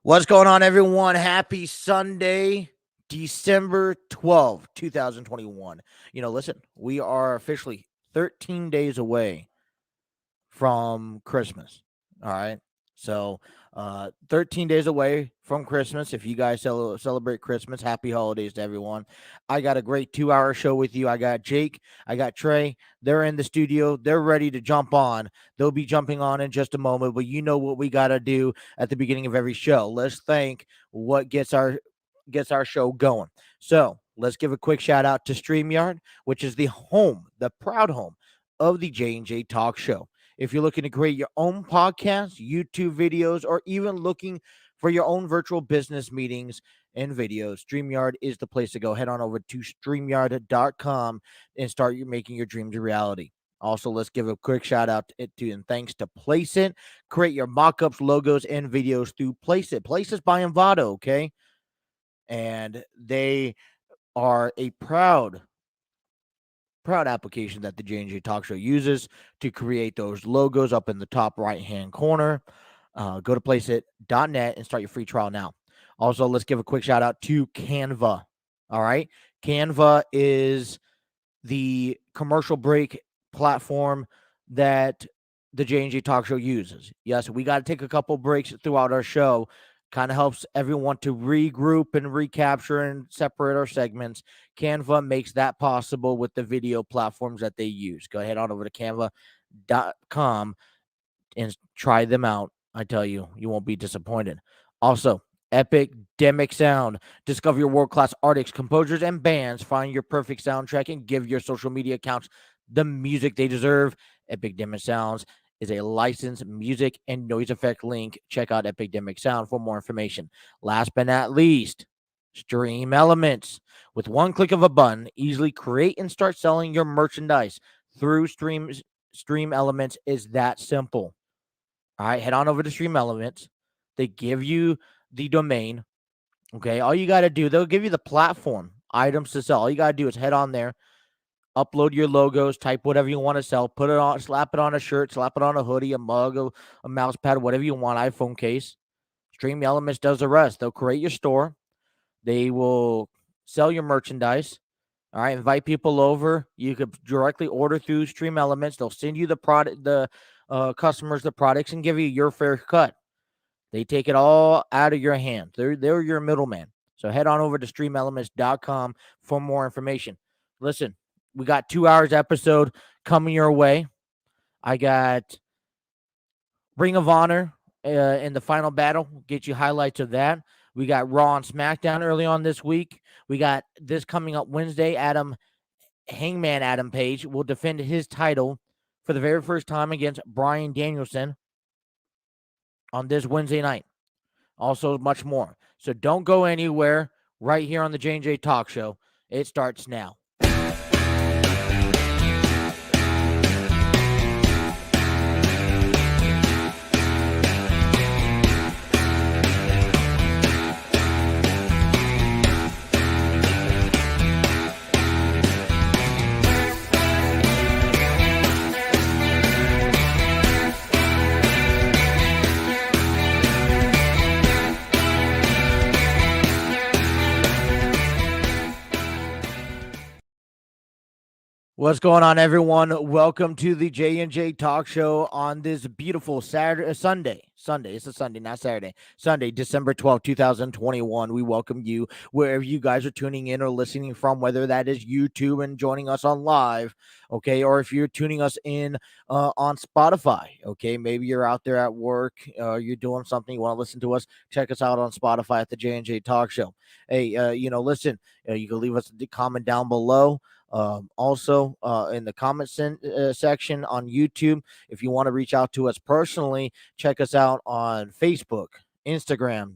What's going on, everyone? Happy Sunday, December 12th, 2021. Listen, we are officially 13 days away from Christmas. All right. So, 13 days away from Christmas. If you guys celebrate Christmas, happy holidays to everyone. I got a great 2-hour show with you. I got Jake, I got Trey. They're in the studio. They're ready to jump on. They'll be jumping on in just a moment, but you know what we got to do at the beginning of every show. Let's thank what gets our show going. So, let's give a quick shout out to StreamYard, which is the proud home of the J&J Talk Show. If you're looking to create your own podcast, YouTube videos, or even looking for your own virtual business meetings and videos, StreamYard is the place to go. Head on over to StreamYard.com and start making your dreams a reality. Also, let's give a quick shout out to and thanks to Placeit. Create your mock-ups, logos, and videos through Placeit. Placeit's by Envato, okay? And they are a proud application that the J&J Talk Show uses to create those logos up in the top right-hand corner. Go to placeit.net and start your free trial now. Also, let's give a quick shout out to Canva. All right. Canva is the commercial break platform that the J&J Talk Show uses. Yes, we got to take a couple breaks throughout our show. Kind of helps everyone to regroup and recapture and separate our segments. Canva makes that possible with the video platforms that they use. Go ahead on over to canva.com and try them out. I tell you, you won't be disappointed. Also, Epidemic Sound. Discover your world-class artists, composers, and bands. Find your perfect soundtrack and give your social media accounts the music they deserve. Epidemic Sounds is a licensed music and noise effect link. Check out Epidemic Sound for more information. Last but not least, Stream Elements. With one click of a button, easily create and start selling your merchandise through Stream Elements is that simple. All right, head on over to Stream Elements. They give you the domain. Okay, all you got to do, they'll give you the platform items to sell. All you got to do is head on there, upload your logos, type whatever you want to sell, put it on, slap it on a shirt, slap it on a hoodie, a mug, a mouse pad, whatever you want, iPhone case. Stream Elements does the rest. They'll create your store. They will sell your merchandise. All right, invite people over. You could directly order through Stream Elements. They'll send you the product, the customers, the products, and give you your fair cut. They take it all out of your hand. They're your middleman. So head on over to streamelements.com for more information. Listen, we got 2 hours episode coming your way. I got Ring of Honor in the final battle. Get you highlights of that. We got Raw and SmackDown early on this week. We got this coming up Wednesday. Hangman Adam Page will defend his title for the very first time against Bryan Danielson on this Wednesday night. Also, much more. So don't go anywhere right here on the J&J Talk Show. It starts now. What's going on, everyone? Welcome to the J&J Talk Show on this beautiful Sunday. It's a Sunday, not Saturday. Sunday, December 12th, 2021. We welcome you wherever you guys are tuning in or listening from, whether that is YouTube and joining us on live, okay, or if you're tuning us in on Spotify, okay, maybe you're out there at work, you're doing something, you want to listen to us, check us out on Spotify at the J&J Talk Show. Hey, listen, you can leave us a comment down below. Also, in the comment section on YouTube, if you want to reach out to us personally, check us out on Facebook, Instagram,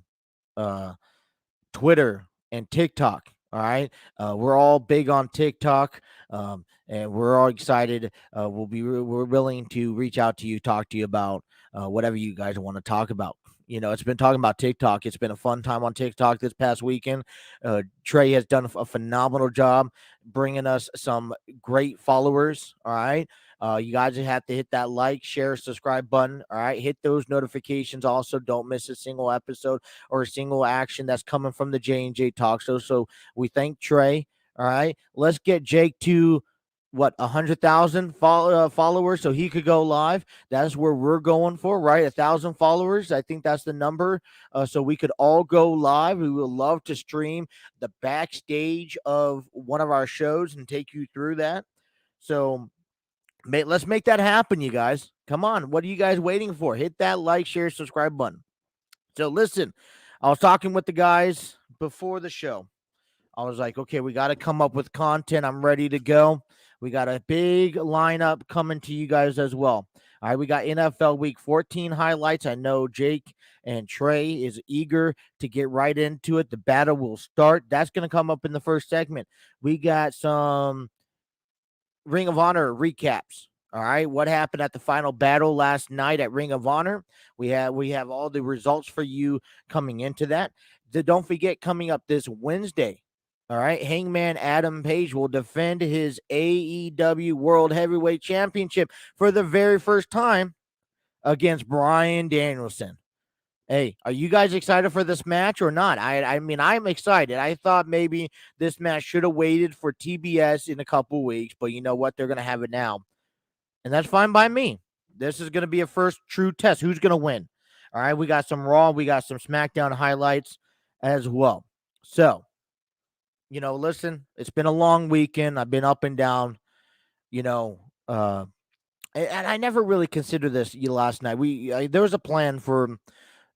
Twitter, and TikTok. All right. We're all big on TikTok, and we're all excited. We're willing to reach out to you, talk to you about whatever you guys want to talk about. It's been talking about TikTok. It's been a fun time on TikTok this past weekend. Trey has done a phenomenal job bringing us some great followers. All right. You guys have to hit that like, share, subscribe button. All right. Hit those notifications. Also, don't miss a single episode or a single action that's coming from the J&J Talk Show. So we thank Trey. All right. Let's get Jake to what 100,000 followers so he could go live. That's where we're going for, right? 1,000 followers. I think that's the number. So we could all go live. We would love to stream the backstage of one of our shows and take you through that. So let's make that happen, you guys. Come on. What are you guys waiting for? Hit that like, share, subscribe button. So listen, I was talking with the guys before the show. I was like, okay, we got to come up with content. I'm ready to go. We got a big lineup coming to you guys as well. All right, we got NFL Week 14 highlights. I know Jake and Trey is eager to get right into it. The battle will start. That's going to come up in the first segment. We got some Ring of Honor recaps. All right, what happened at the final battle last night at Ring of Honor? We have all the results for you coming into that. Don't forget, coming up this Wednesday, all right, Hangman Adam Page will defend his AEW World Heavyweight Championship for the very first time against Bryan Danielson. Hey, are you guys excited for this match or not? I mean, I'm excited. I thought maybe this match should have waited for TBS in a couple weeks, but you know what? They're going to have it now. And that's fine by me. This is going to be a first true test. Who's going to win? All right, we got some Raw, we got some SmackDown highlights as well. So, listen, it's been a long weekend. I've been up and down, and I never really considered this last night. There was a plan for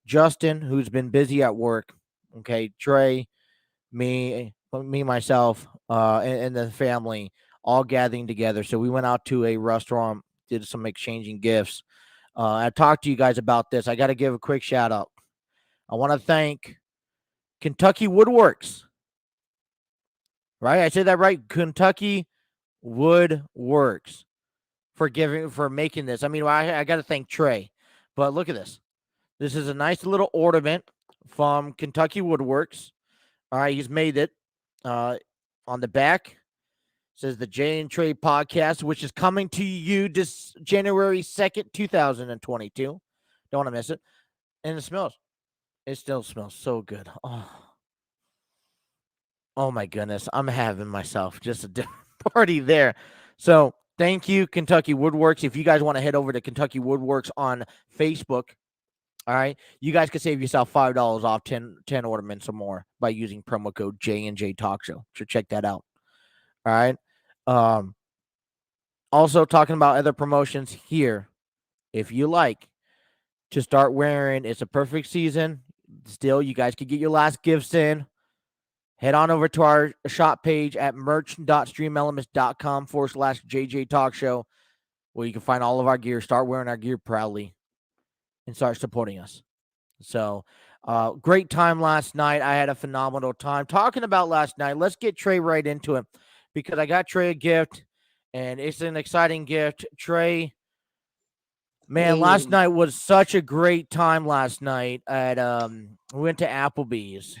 Justin, who's been busy at work. Okay, Trey, myself, and the family all gathering together. So we went out to a restaurant, did some exchanging gifts. I talked to you guys about this. I got to give a quick shout out. I want to thank Kentucky Woodworks. Right, I said that right. Kentucky Woodworks for making this. I mean, I got to thank Trey, but look at this. This is a nice little ornament from Kentucky Woodworks. All right, he's made it. On the back says the Jay and Trey podcast, which is coming to you this January 2nd, 2022. Don't want to miss it. And it smells. It still smells so good. Oh my goodness. I'm having myself just a different party there. So thank you, Kentucky Woodworks. If you guys want to head over to Kentucky Woodworks on Facebook, all right, you guys can save yourself $5 off 10 ornaments or more by using promo code J&J Talk Show. So check that out. All right. Also talking about other promotions here. If you like to start wearing, it's a perfect season. Still, you guys can get your last gifts in. Head on over to our shop page at merch.streamelements.com/JJ Talk Show, where you can find all of our gear. Start wearing our gear proudly and start supporting us. So, great time last night. I had a phenomenal time talking about last night. Let's get Trey right into it because I got Trey a gift, and it's an exciting gift. Trey, man, last night was such a great time last night. We went to Applebee's.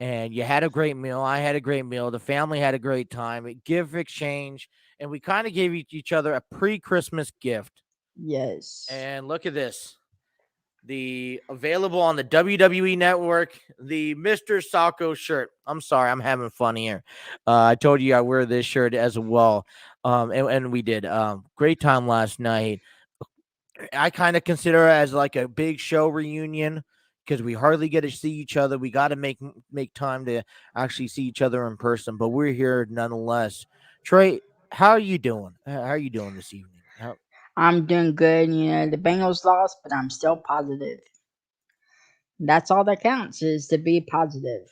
And you had a great meal. I had a great meal. The family had a great time. A gift exchange. And we kind of gave each other a pre-Christmas gift. Yes. And look at this. The available on the WWE Network, the Mr. Sacco shirt. I'm sorry, I'm having fun here. I told you I wear this shirt as well. And we did. Great time last night. I kind of consider it as like a big show reunion because we hardly get to see each other. We got to make time to actually see each other in person, but we're here nonetheless. Trey, how are you doing? How are you doing this evening? I'm doing good. The Bengals lost, but I'm still positive. That's all that counts is to be positive.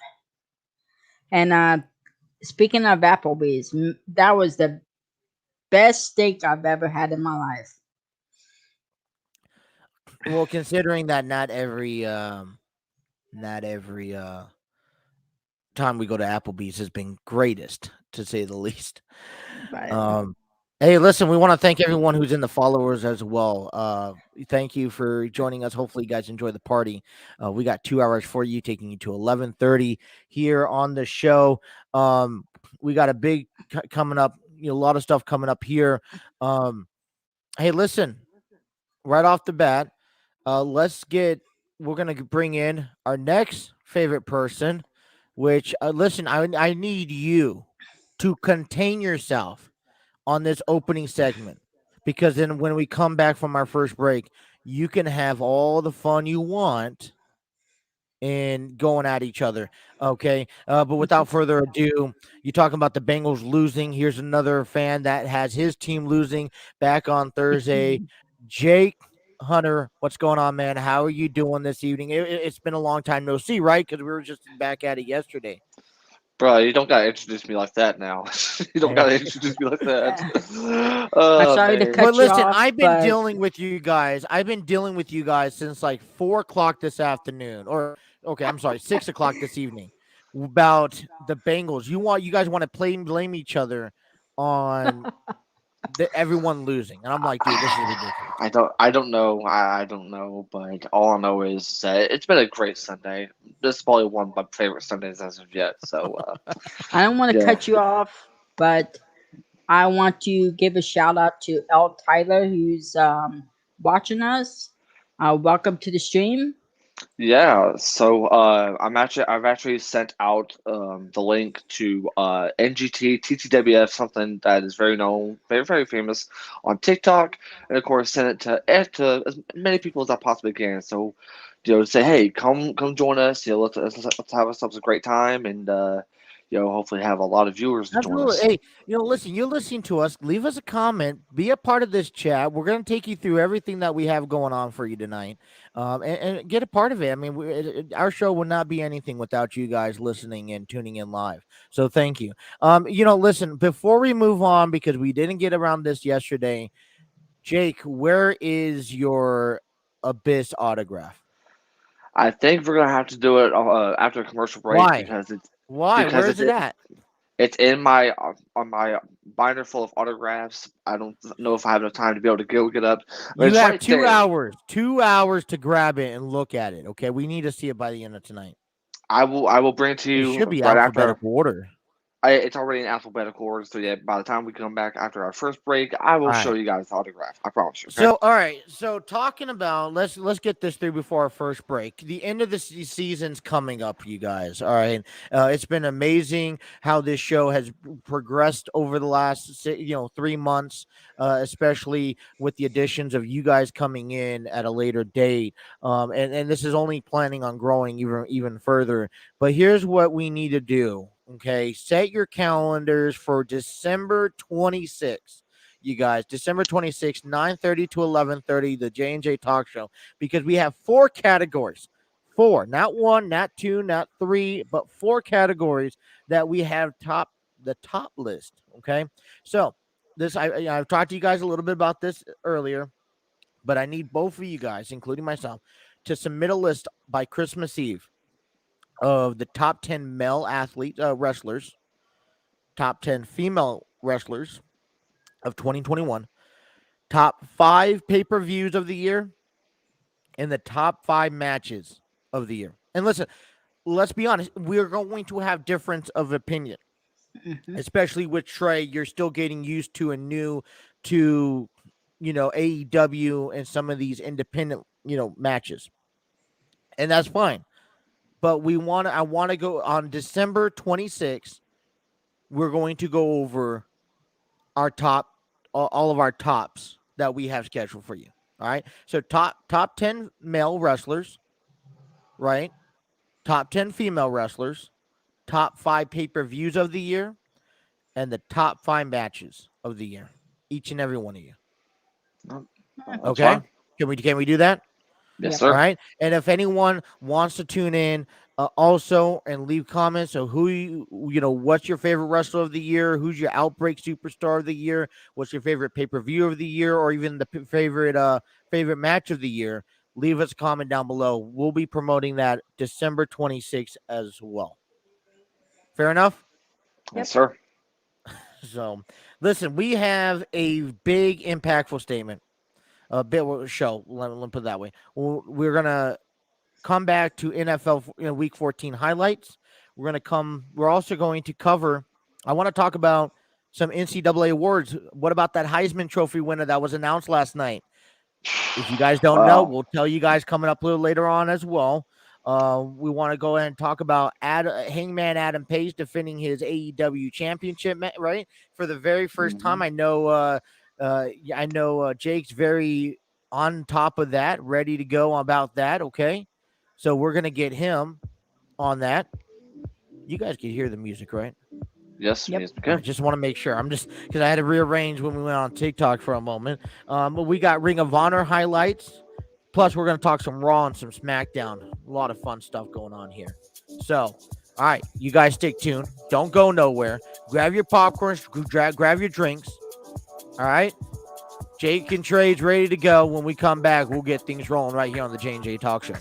And speaking of Applebee's, that was the best steak I've ever had in my life. Well, considering that not every time we go to Applebee's has been greatest, to say the least. But Hey, listen, we want to thank everyone who's in the followers as well. Thank you for joining us. Hopefully you guys enjoy the party. We got 2 hours for you, taking you to 11:30 here on the show. We got a big coming up a lot of stuff coming up here. Um, hey, listen, right off the bat, let's get. We're gonna bring in our next favorite person, which listen, I need you to contain yourself on this opening segment because then when we come back from our first break, you can have all the fun you want and going at each other. Okay. But without further ado, you talking about the Bengals losing. Here's another fan that has his team losing back on Thursday. Jake Hunter, what's going on, man? How are you doing this evening? It's been a long time no see, right? Because we were just back at it yesterday. Bro, you don't gotta introduce me like that now. You don't gotta introduce me like that. I'm Oh sorry to man. But cut you listen, off, I've been but dealing with you guys. I've been dealing with you guys since like 4 o'clock this afternoon, or okay, I'm sorry, 6 o'clock this evening, about the Bengals. You guys want to blame each other on everyone losing, and I'm like, dude, this is ridiculous. I don't know. I don't know, but all I know is that it's been a great Sunday. This is probably one of my favorite Sundays as of yet. So I don't want to yeah. cut you off, but I want to give a shout out to L. Tyler who's watching us. Welcome to the stream. Yeah, so I've actually sent out the link to NGT TTWF, something that is very known, very very famous on TikTok, and of course send it to as many people as I possibly can. So, say, hey, come join us. Let's have ourselves a great time, and hopefully have a lot of viewers to join Absolutely. us. Hey, listen, you're listening to us. Leave us a comment. Be a part of this chat. We're going to take you through everything that we have going on for you tonight, and get a part of it. I mean, our show would not be anything without you guys listening and tuning in live. So thank you. Listen, before we move on, because we didn't get around this yesterday, Jake, where is your Abyss autograph? I think we're gonna have to do it after a commercial break Why? because it's Why? because Where is it's it at? It's in my on my binder full of autographs. I don't know if I have enough time to be able to go get up, but You it's have right there. 2 hours to grab it and look at it. Okay, we need to see it by the end of tonight. I will bring it to It should you be right after. alphabetical order. It's already in alphabetical order, so yeah. By the time we come back after our first break, I All will show right. you guys the autograph. I promise you. Okay. So, all right. So, talking about let's get this through before our first break. The end of the season's coming up, you guys. All right. It's been amazing how this show has progressed over the last 3 months, especially with the additions of you guys coming in at a later date. And this is only planning on growing even further. But here's what we need to do. Okay, set your calendars for December 26th, you guys. December 26th, 9:30 to 11:30, the J&J Talk Show, because we have 4 categories. Four, not one, not two, not three, but 4 categories that we have the top list. Okay. So I've talked to you guys a little bit about this earlier, but I need both of you guys, including myself, to submit a list by Christmas Eve of the top 10 male wrestlers, top 10 female wrestlers of 2021, top 5 pay-per-views of the year, and the top 5 matches of the year. And listen, let's be honest, we're going to have difference of opinion, Mhm. especially with Trey. You're still getting used to to AEW and some of these independent matches, and that's fine. But I want to go on December 26th. We're going to go over our top, all of our tops that we have scheduled for you. All right. So top 10 male wrestlers, right? Top 10 female wrestlers, top 5 pay-per-views of the year, and the top 5 matches of the year. Each and every one of you. No, that's Okay? fine. Can we do that? Yes, Yep. All sir. right. And if anyone wants to tune in, also and leave comments. So what's your favorite wrestler of the year? Who's your outbreak superstar of the year? What's your favorite pay-per-view of the year, or even the favorite match of the year? Leave us a comment down below. We'll be promoting that December 26th as well. Fair enough? Yes, Yep. sir. So, listen, we have a big impactful statement. A bit show. Let me put it that way. We're gonna come back to NFL Week 14 highlights. We're also going to cover. I want to talk about some NCAA awards. What about that Heisman Trophy winner that was announced last night? If you guys don't know, Wow. we'll tell you guys coming up a little later on as well. We want to go ahead and talk about Hangman Adam Page defending his AEW championship, right? For the very first time. I know Jake's very on top of that, ready to go about that. Okay. So we're going to get him on that. You guys can hear the music, right? Yes, Yep. music. I just want to make sure. I'm just because I had to rearrange when we went on TikTok for a moment. But we got Ring of Honor highlights. Plus, we're going to talk some Raw and some SmackDown. A lot of fun stuff going on here. So, all right, you guys stick tuned. Don't go nowhere. Grab your popcorn, grab your drinks. All right? Jake and Trey's ready to go. When we come back, we'll get things rolling right here on the J&J Talk Show.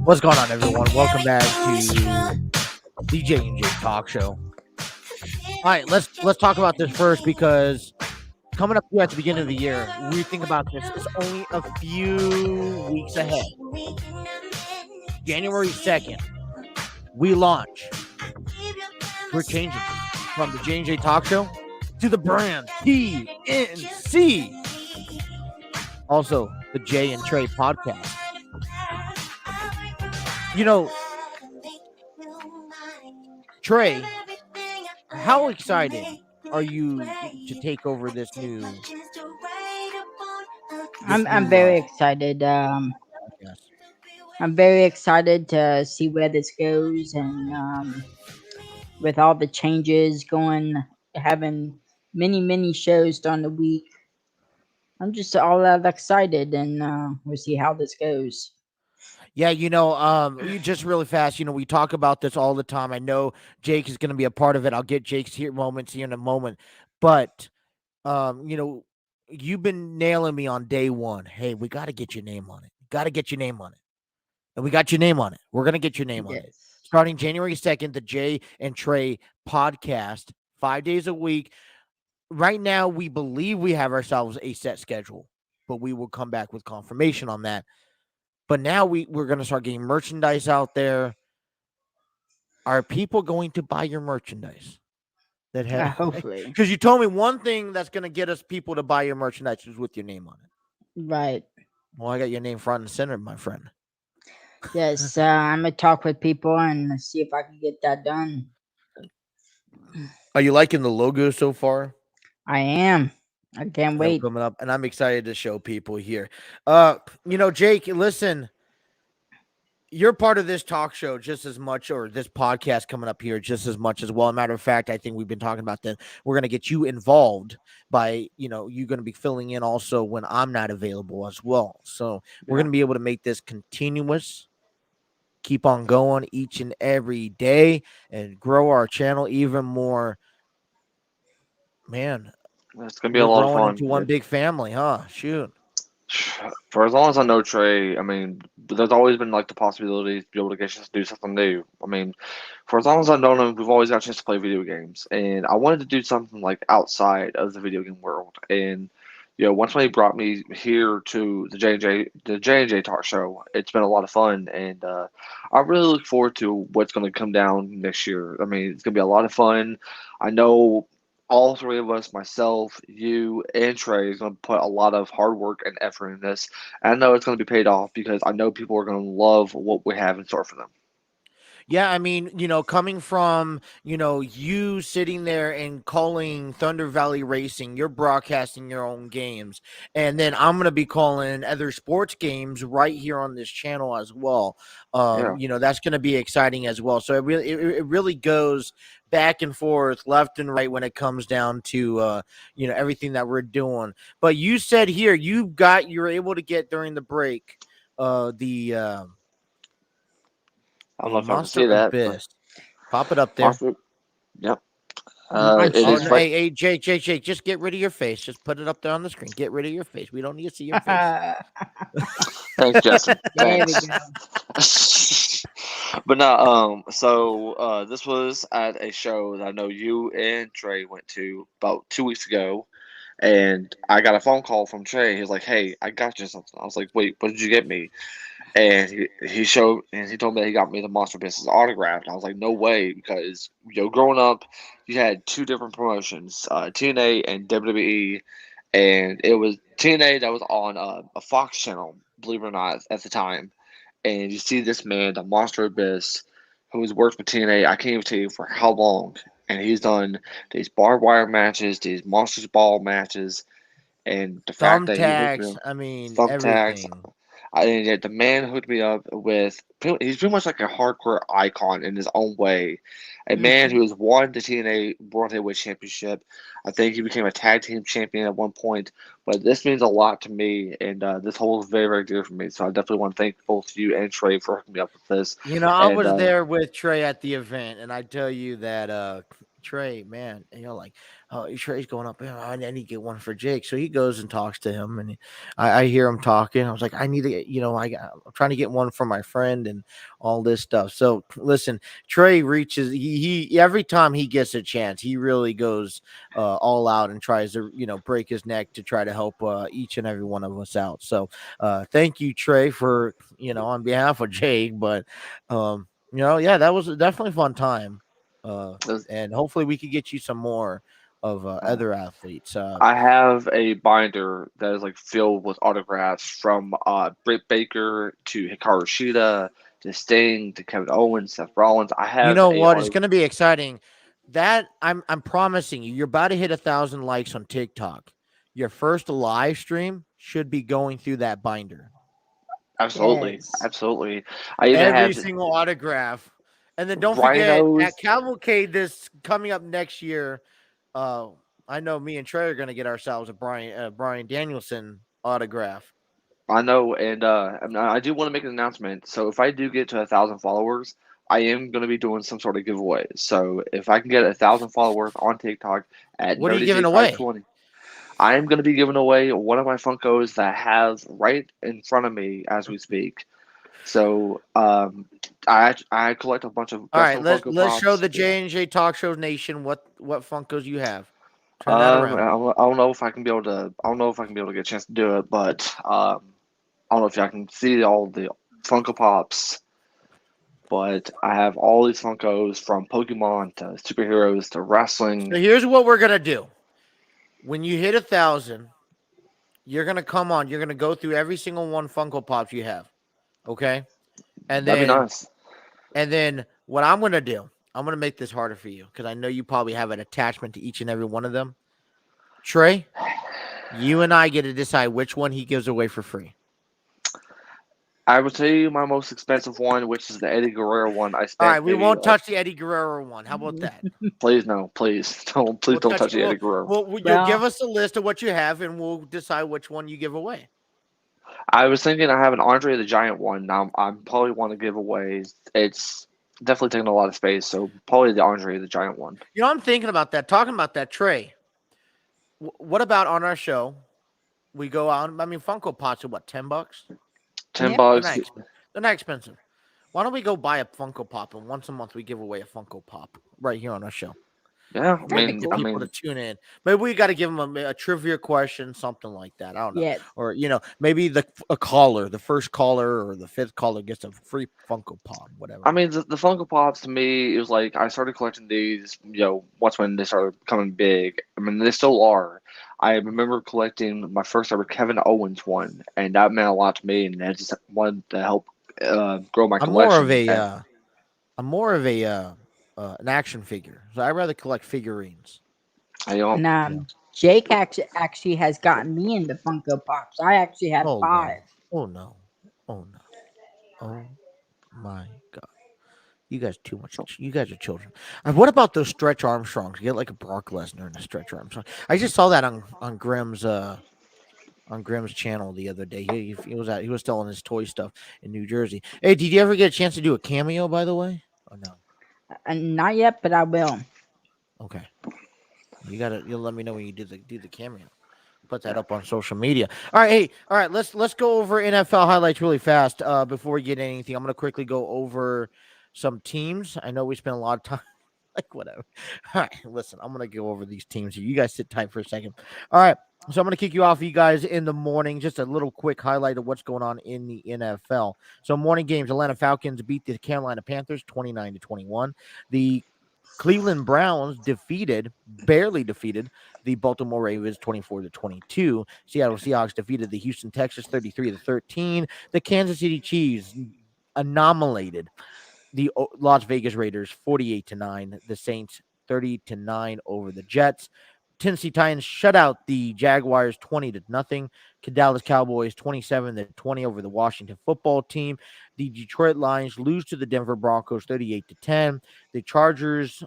What's going on, everyone? Welcome back to the J&J Talk Show. All right, let's talk about this first because coming up at the beginning of the year, we think about this. It's only a few weeks ahead. January 2nd, we launch. We're changing from the J&J Talk Show to the brand PNC. Also, the Jay and Trey podcast. You know, Trey, how excited are you to take over this new? I'm very excited. Yes. I'm very excited to see where this goes, and with all the changes going, having many shows during the week, I'm just all out excited, and we'll see how this goes. Yeah, you just really fast, we talk about this all the time. I know Jake is going to be a part of it. I'll get Jake's here moments here in a moment. But um, you know, you've been nailing me on day one. Hey, we got to get your name on it. Got to get your name on it. And we got your name on it. We're going to get your name on it. Yes. Starting January 2nd, the Jay and Trey podcast, 5 days a week. Right now, we believe we have ourselves a set schedule, but we will come back with confirmation on that. But now we're going to start getting merchandise out there. Are people going to buy your merchandise? That have Hopefully. because you told me one thing that's going to get us people to buy your merchandise is with your name on it. Right. Well, I got your name front and center, my friend. Yes. I'm gonna talk with people and see if I can get that done. Are you liking the logo so far? I am. I can't That will wait. coming up, and I'm excited to show people here. Jake, listen, you're part of this talk show just as much, or this podcast coming up here just as much as well. As a matter of fact, I think we've been talking about that. We're going to get you involved by, you're going to be filling in also when I'm not available as well. So we're Yeah. going to be able to make this continuous, keep on going each and every day, and grow our channel even more. Man, It's gonna be a we're lot of growing fun. into one big family, huh? Shoot. For as long as I know Trey, I mean, there's always been like the possibility to be able to get us to do something new. I mean, for as long as I've known him, we've always got a chance to play video games, and I wanted to do something like outside of the video game world. And once when he brought me here to the J and J Talk Show, it's been a lot of fun, and I really look forward to what's going to come down next year. I mean, it's going to be a lot of fun. I know all three of us, myself, you, and Trey, is going to put a lot of hard work and effort in this. And I know it's going to be paid off because I know people are going to love what we have in store for them. Yeah, I mean, coming from, you sitting there and calling Thunder Valley Racing, you're broadcasting your own games. And then I'm going to be calling other sports games right here on this channel as well. Yeah, That's going to be exciting as well. So it really goes back and forth, left and right when it comes down to, everything that we're doing. But you said here, you're able to get during the break, I don't know the if I can Monster see that, but Abyss. Pop it up there. Monster, yep. It Oh, is Monster. no, right. hey, Jake, just get rid of your face. Just put it up there on the screen. Get rid of your face. We don't need to see your face. Thanks, Justin. There we Thanks. go. But no, this was at a show that I know you and Trey went to about 2 weeks ago, and I got a phone call from Trey. He was like, "Hey, I got you something." I was like, "Wait, what did you get me?" And he told me that he got me the Monster Business autograph. And I was like, "No way," because growing up, you had two different promotions, TNA and WWE, and it was TNA that was on a Fox channel, believe it or not, at the time. And you see this man, the Monster Abyss, who has worked with TNA, I can't even tell you for how long. And he's done these barbed wire matches, these Monsters Ball matches, and the fact that he hooked me Thumbtacks. up, I mean, thumbtacks. everything. And yet the man hooked me up with. He's pretty much like a hardcore icon in his own way. A man Hmm. who has won the TNA World Heavyweight Championship. I think he became a tag team champion at one point. But this means a lot to me, and this holds very, very dear for me. So I definitely want to thank both you and Trey for hooking me up with this. I And was there with Trey at the event, and I tell you that Trey, man, like, oh, Trey's going up. I need to get one for Jake. So he goes and talks to him, and I hear him talking. I was like, I need to get, I'm trying to get one for my friend and all this stuff. So listen, Trey reaches. He every time he gets a chance, he really goes all out and tries to break his neck to try to help each and every one of us out. So thank you, Trey, for on behalf of Jake, but yeah, that was definitely a fun time. And hopefully we could get you some more of uh, other athletes. I have a binder that is like filled with autographs from Britt Baker to Hikaru Shida to Sting to Kevin Owens, Seth Rollins. I You have know a what? It's going to be exciting. That I'm promising you, you're about to hit 1,000 likes on TikTok. Your first live stream should be going through that binder. absolutely, Yes. absolutely. I even Every have single autograph. And then don't forget at rhinos. Cavalcade this coming up next year. I know me and Trey are going to get ourselves a Bryan Danielson autograph. I know, and I do want to make an announcement. So if I do get to 1,000 followers, I am going to be doing some sort of giveaway. So if I can get 1,000 followers on TikTok at What are you Nerdy J giving five away? twenty, I am going to be giving away one of my Funkos that I have right in front of me as we speak. So I collect a bunch of All right, custom let's Funko let's show Pops. the Yeah. J&J Talk Show Nation what Funkos you have. Turn that around. I don't know if I can be able to. I don't know if I can be able to get a chance to do it, but I don't know if y'all can see all the Funko Pops. But I have all these Funkos from Pokemon to superheroes to wrestling. So here's what we're gonna do. When you hit 1,000, you're gonna come on. You're gonna go through every single one Funko Pops you have. Okay, and That'd be then nice. what I'm gonna do, I'm gonna make this harder for you because I know you probably have an attachment to each and every one of them. Trey, you and I get to decide which one he gives away for free. I will tell you my most expensive one, which is the Eddie Guerrero one. I All spent right, we maybe won't like, touch the Eddie Guerrero one. How about that? please no, please don't, please We'll don't touch touch it. the Eddie Guerrero. You'll give Well, us a list of what you have, and we'll decide which one you give away. I was thinking I have an Andre the Giant one. Now I'm probably want to give away. It's definitely taking a lot of space, so probably the Andre the Giant one. You know, I'm thinking about that. Talking about that, Trey. What about on our show? We go out. I mean, Funko Pops are what, $10? ten yep. They're bucks. not. They're not expensive. Why don't we go buy a Funko Pop and once a month we give away a Funko Pop right here on our show? Yeah, That'd be Get cool. people to tune in. Maybe we got to give them a trivia question, something like that. I don't know, Yeah. or maybe a caller, the first caller or the fifth caller gets a free Funko Pop, whatever. I mean, the Funko Pops to me, it was like I started collecting these, once when they started becoming big. I mean, they still are. I remember collecting my first ever Kevin Owens one, and that meant a lot to me, and I just wanted to help grow my I'm more of collection. a And I'm more of a an action figure, so I rather collect figurines. I don't. And Yeah. Jake actually has gotten me into Funko Pops. I actually had Oh 5. no! Oh no! Oh no! Oh my God! You guys too much. You guys are children. What about those Stretch Armstrongs? You get like a Brock Lesnar and a Stretch Armstrong. I just saw that on Grimm's channel the other day. He was selling his toy stuff in New Jersey. Hey, did you ever get a chance to do a cameo? By the way, or no? Not yet, but I will. Okay, you'll let me know when you do the cameo. Put that up on social media. All right, hey, all right. Let's go over NFL highlights really fast before we get anything. I'm gonna quickly go over some teams. I know we spent a lot of time. Like whatever. All right, listen. I'm gonna go over these teams here. You guys sit tight for a second. All right. So I'm gonna kick you off, you guys, in the morning. Just a little quick highlight of what's going on in the NFL. So morning games: Atlanta Falcons beat the Carolina Panthers 29-21. The Cleveland Browns barely defeated the Baltimore Ravens 24-22. Seattle Seahawks defeated the Houston Texans 33-13. The Kansas City Chiefs annihilated the Las Vegas Raiders 48-9. The Saints 30-9 over the Jets. Tennessee Titans shut out the Jaguars 20-0. Dallas Cowboys 27-20 over the Washington Football Team. The Detroit Lions lose to the Denver Broncos 38-10. The Chargers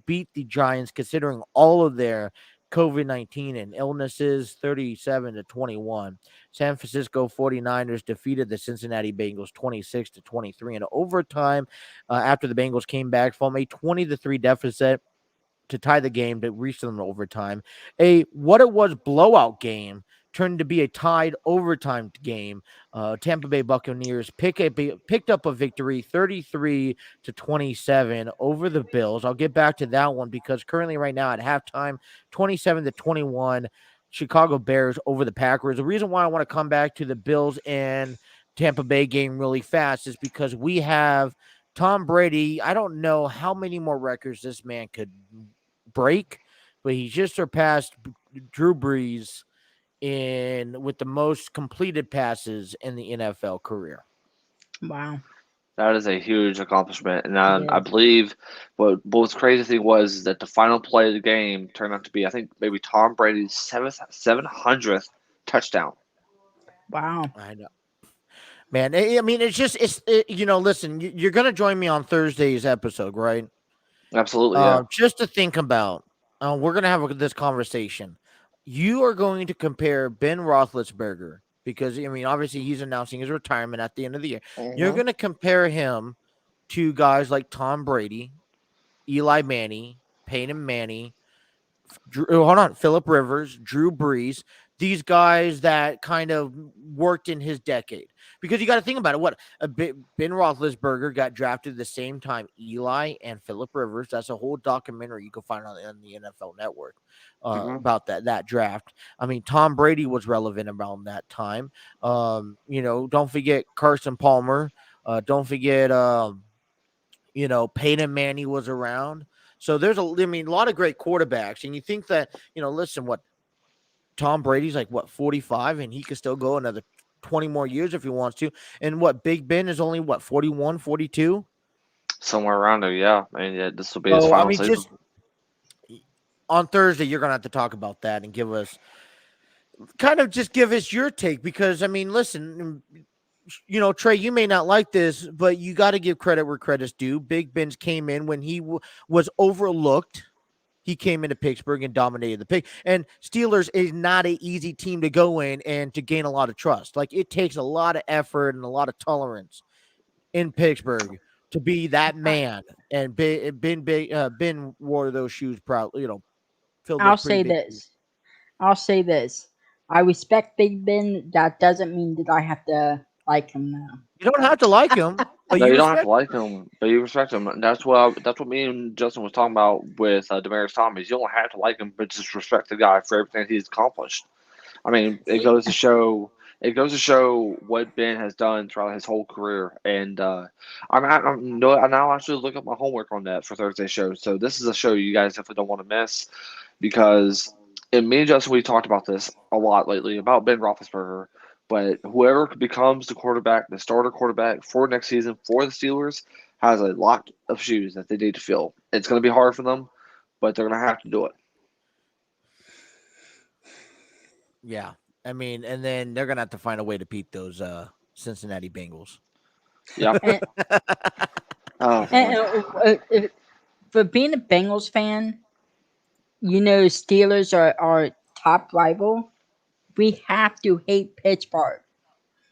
beat the Giants, considering all of their COVID-19 and illnesses, 37-21. San Francisco 49ers defeated the Cincinnati Bengals 26-23 in overtime after the Bengals came back from a 20-3 deficit to tie the game to reach them in overtime. What it was blowout game turned to be a tied overtime game. Tampa Bay Buccaneers picked up a victory 33-27 over the Bills. I'll get back to that one because currently right now at halftime 27-21 Chicago Bears over the Packers. The reason why I want to come back to the Bills and Tampa Bay game really fast is because we have Tom Brady. I don't know how many more records this man could break, but he just surpassed Drew Brees with the most completed passes in the NFL career. Wow. That is a huge accomplishment, and I Yeah. believe what was crazy thing was that the final play of the game turned out to be, I think, maybe Tom Brady's 700th touchdown. Wow. I know, man. I mean, listen, you're going to join me on Thursday's episode, right? Absolutely, yeah. Just to think about, we're going to have this conversation. You are going to compare Ben Roethlisberger because I mean, obviously he's announcing his retirement at the end of the year. You're Mhm. going to compare him to guys like Tom Brady, Eli Manning, Peyton Manning, Phillip Rivers, Drew Brees, these guys that kind of worked in his decade. Because you got to think about it. Ben Roethlisberger got drafted the same time Eli and Phillip Rivers. That's a whole documentary you can find on the NFL Network Mhm. about that draft. I mean, Tom Brady was relevant around that time. Don't forget Carson Palmer. Don't forget, Peyton Manning was around. So there's a lot of great quarterbacks. And you think that, listen, Tom Brady's like 45 and he could still go another 20 more years if he wants to. And Big Ben is only 41, 42. Somewhere around there, yeah. And yeah, this will be his So, I final mean, season. just on Thursday, you're going to have to talk about that and give us your take because, I mean, listen, Trey, you may not like this, but you got to give credit where credit's due. Big Ben's came in when he was overlooked. He came into Pittsburgh and dominated the pick. And Steelers is not an easy team to go in and to gain a lot of trust. Like, it takes a lot of effort and a lot of tolerance in Pittsburgh to be that man. And Ben wore those shoes proudly, filled I'll those pretty say big shoes. this. I'll say this. I respect Big Ben. That doesn't mean that I have to like him now. You don't have to like him, but No, you you don't have respect to like him, but you respect him. And that's what me and Justin was talking about with Demaryius Thomas. You don't have to like him, but just respect the guy for everything he's accomplished. I mean, it goes to show. It goes to show what Ben has done throughout his whole career, and I now actually look up my homework on that for Thursday's show. So this is a show you guys definitely don't want to miss because, and me and Justin we talked about this a lot lately about Ben Roethlisberger. But whoever becomes the starter quarterback for next season for the Steelers, has a lot of shoes that they need to fill. It's going to be hard for them, but they're going to have to do it. Yeah. I mean, and then they're going to have to find a way to beat those Cincinnati Bengals. Yeah. For being a Bengals fan, Steelers are our top rival. We have to hate Pittsburgh.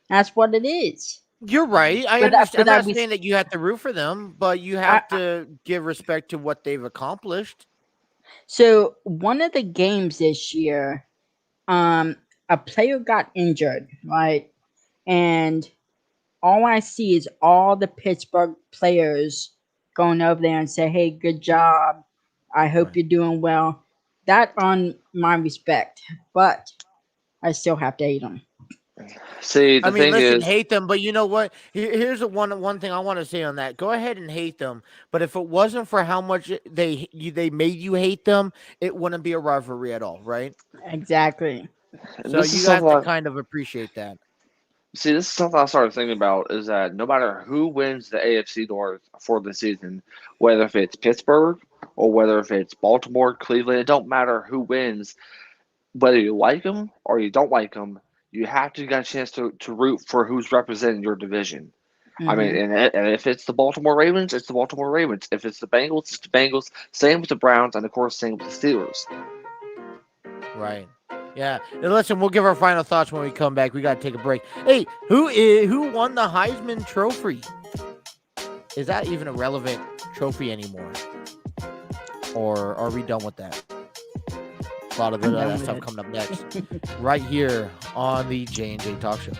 That's what it is. You're right. I But understand. I'm not we- saying that you have to root for them, but you have to give respect to what they've accomplished. So one of the games this year, a player got injured, right? And all I see is all the Pittsburgh players going over there and say, "Hey, good job. I hope Right. you're doing well." That on my respect, but I still have to hate them. See, the thing listen, is, hate them, but you know what? Here's one thing I want to say on that. Go ahead and hate them, but if it wasn't for how much they made you hate them, it wouldn't be a rivalry at all, right? Exactly. So you have to kind of appreciate that. See, this is something I started thinking about is that no matter who wins the AFC North for the season, whether if it's Pittsburgh or whether if it's Baltimore, Cleveland, it don't matter who wins. Whether you like them or you don't like them, you have to get a chance to root for who's representing your division. I mean, and if it's the Baltimore Ravens, it's the Baltimore Ravens. If it's the Bengals, it's the Bengals. Same with the Browns, and of course, same with the Steelers. Right. Yeah. And listen, we'll give our final thoughts when we come back. We got to take a break. Hey, who won the Heisman Trophy? Is that even a relevant trophy anymore? Or are we done with that? A lot of that stuff coming up next. Right here on the J&J Talk Show.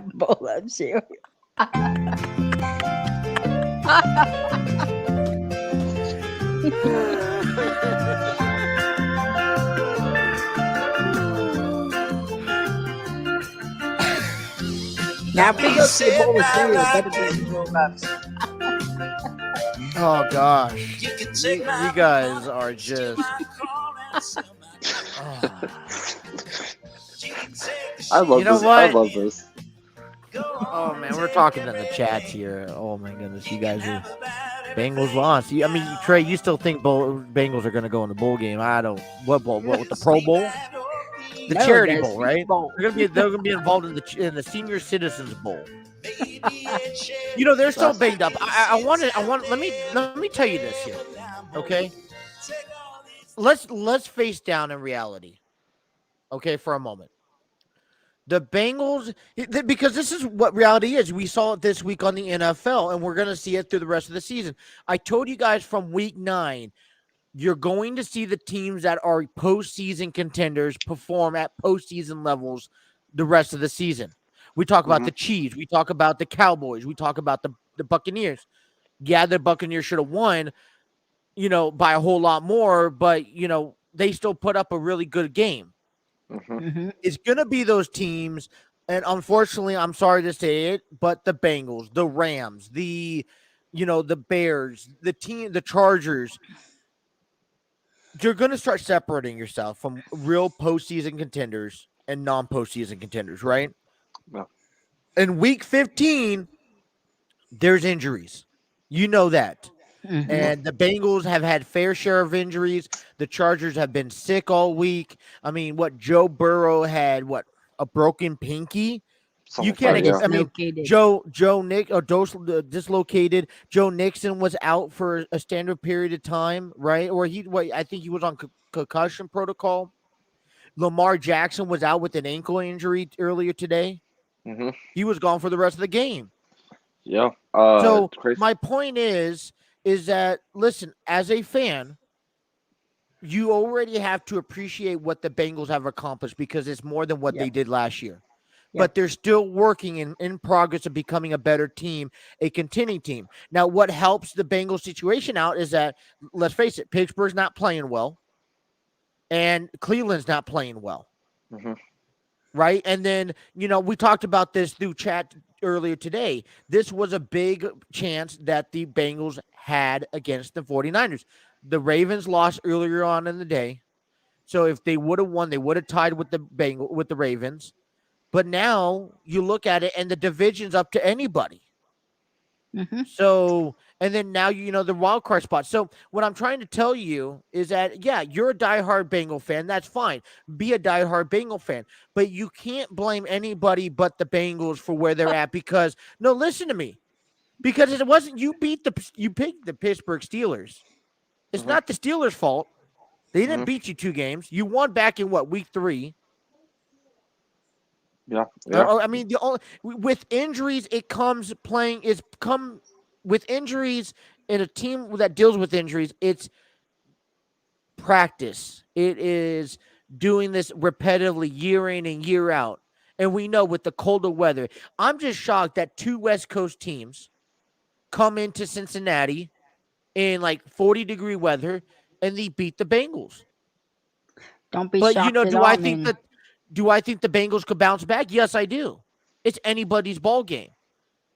bowl of cereal. Now, if we go to the bowl of cereal, better be real bucks. Oh gosh, you guys are just. I love You know this. what? I love this. Oh man, we're talking in the chats here. Oh my goodness, you guys are. Bengals lost. I mean, Trey, you still think Bengals are going to go in the bowl game? I don't. What bowl? What with the Pro Bowl? The No, Charity the Bowl, Super right? Bowl. They're gonna be involved in the Senior Citizens Bowl. You know, they're so banged up. I want. Let me tell you this here, okay? Let's face down in reality, okay, for a moment. The Bengals, because this is what reality is. We saw it this week on the NFL, and we're going to see it through the rest of the season. I told you guys from week 9, you're going to see the teams that are postseason contenders perform at postseason levels the rest of the season. We talk about the Chiefs. We talk about the Cowboys. We talk about the Buccaneers. Yeah, the Buccaneers should have won, by a whole lot more, but, they still put up a really good game. It's going to be those teams, and unfortunately, I'm sorry to say it, but the Bengals, the Rams, the Bears, the Chargers, you're going to start separating yourself from real postseason contenders and non-postseason contenders, right? Yeah. In week 15, there's injuries. You know that. And the Bengals have had fair share of injuries. The Chargers have been sick all week. I mean, Joe Burrow had a broken pinky. You can't. I mean, dislocated. Joe Nixon was out for a standard period of time, right? Or I think he was on concussion protocol. Lamar Jackson was out with an ankle injury earlier today. He was gone for the rest of the game. Yeah. So crazy. my point is that, listen, as a fan, you already have to appreciate what the Bengals have accomplished because it's more than what they did last year. But they're still working in progress of becoming a better team, a contending team. Now, what helps the Bengals situation out is that, let's face it, Pittsburgh's not playing well, and Cleveland's not playing well. Right? And then, we talked about this through chat earlier today. This was a big chance that the Bengals had against the 49ers. The Ravens lost earlier on in the day. So if they would have won, they would have tied with the Ravens. But now you look at it and the division's up to anybody. So, and then now, the wild card spot. So what I'm trying to tell you is that, yeah, you're a diehard Bengal fan. That's fine. Be a diehard Bengal fan. But you can't blame anybody but the Bengals for where they're at because, no, listen to me. Because it wasn't, you picked the Pittsburgh Steelers. It's not the Steelers' fault. They didn't beat you 2 games. You won back in week 3. Yeah. I mean, with injuries, with injuries in a team that deals with injuries, it's practice. It is doing this repetitively year in and year out. And we know with the colder weather, I'm just shocked that 2 West Coast teams come into Cincinnati in 40-degree weather and they beat the Bengals. Don't be shocked at do all, I think that? Do I think the Bengals could bounce back? Yes, I do. It's anybody's ball game.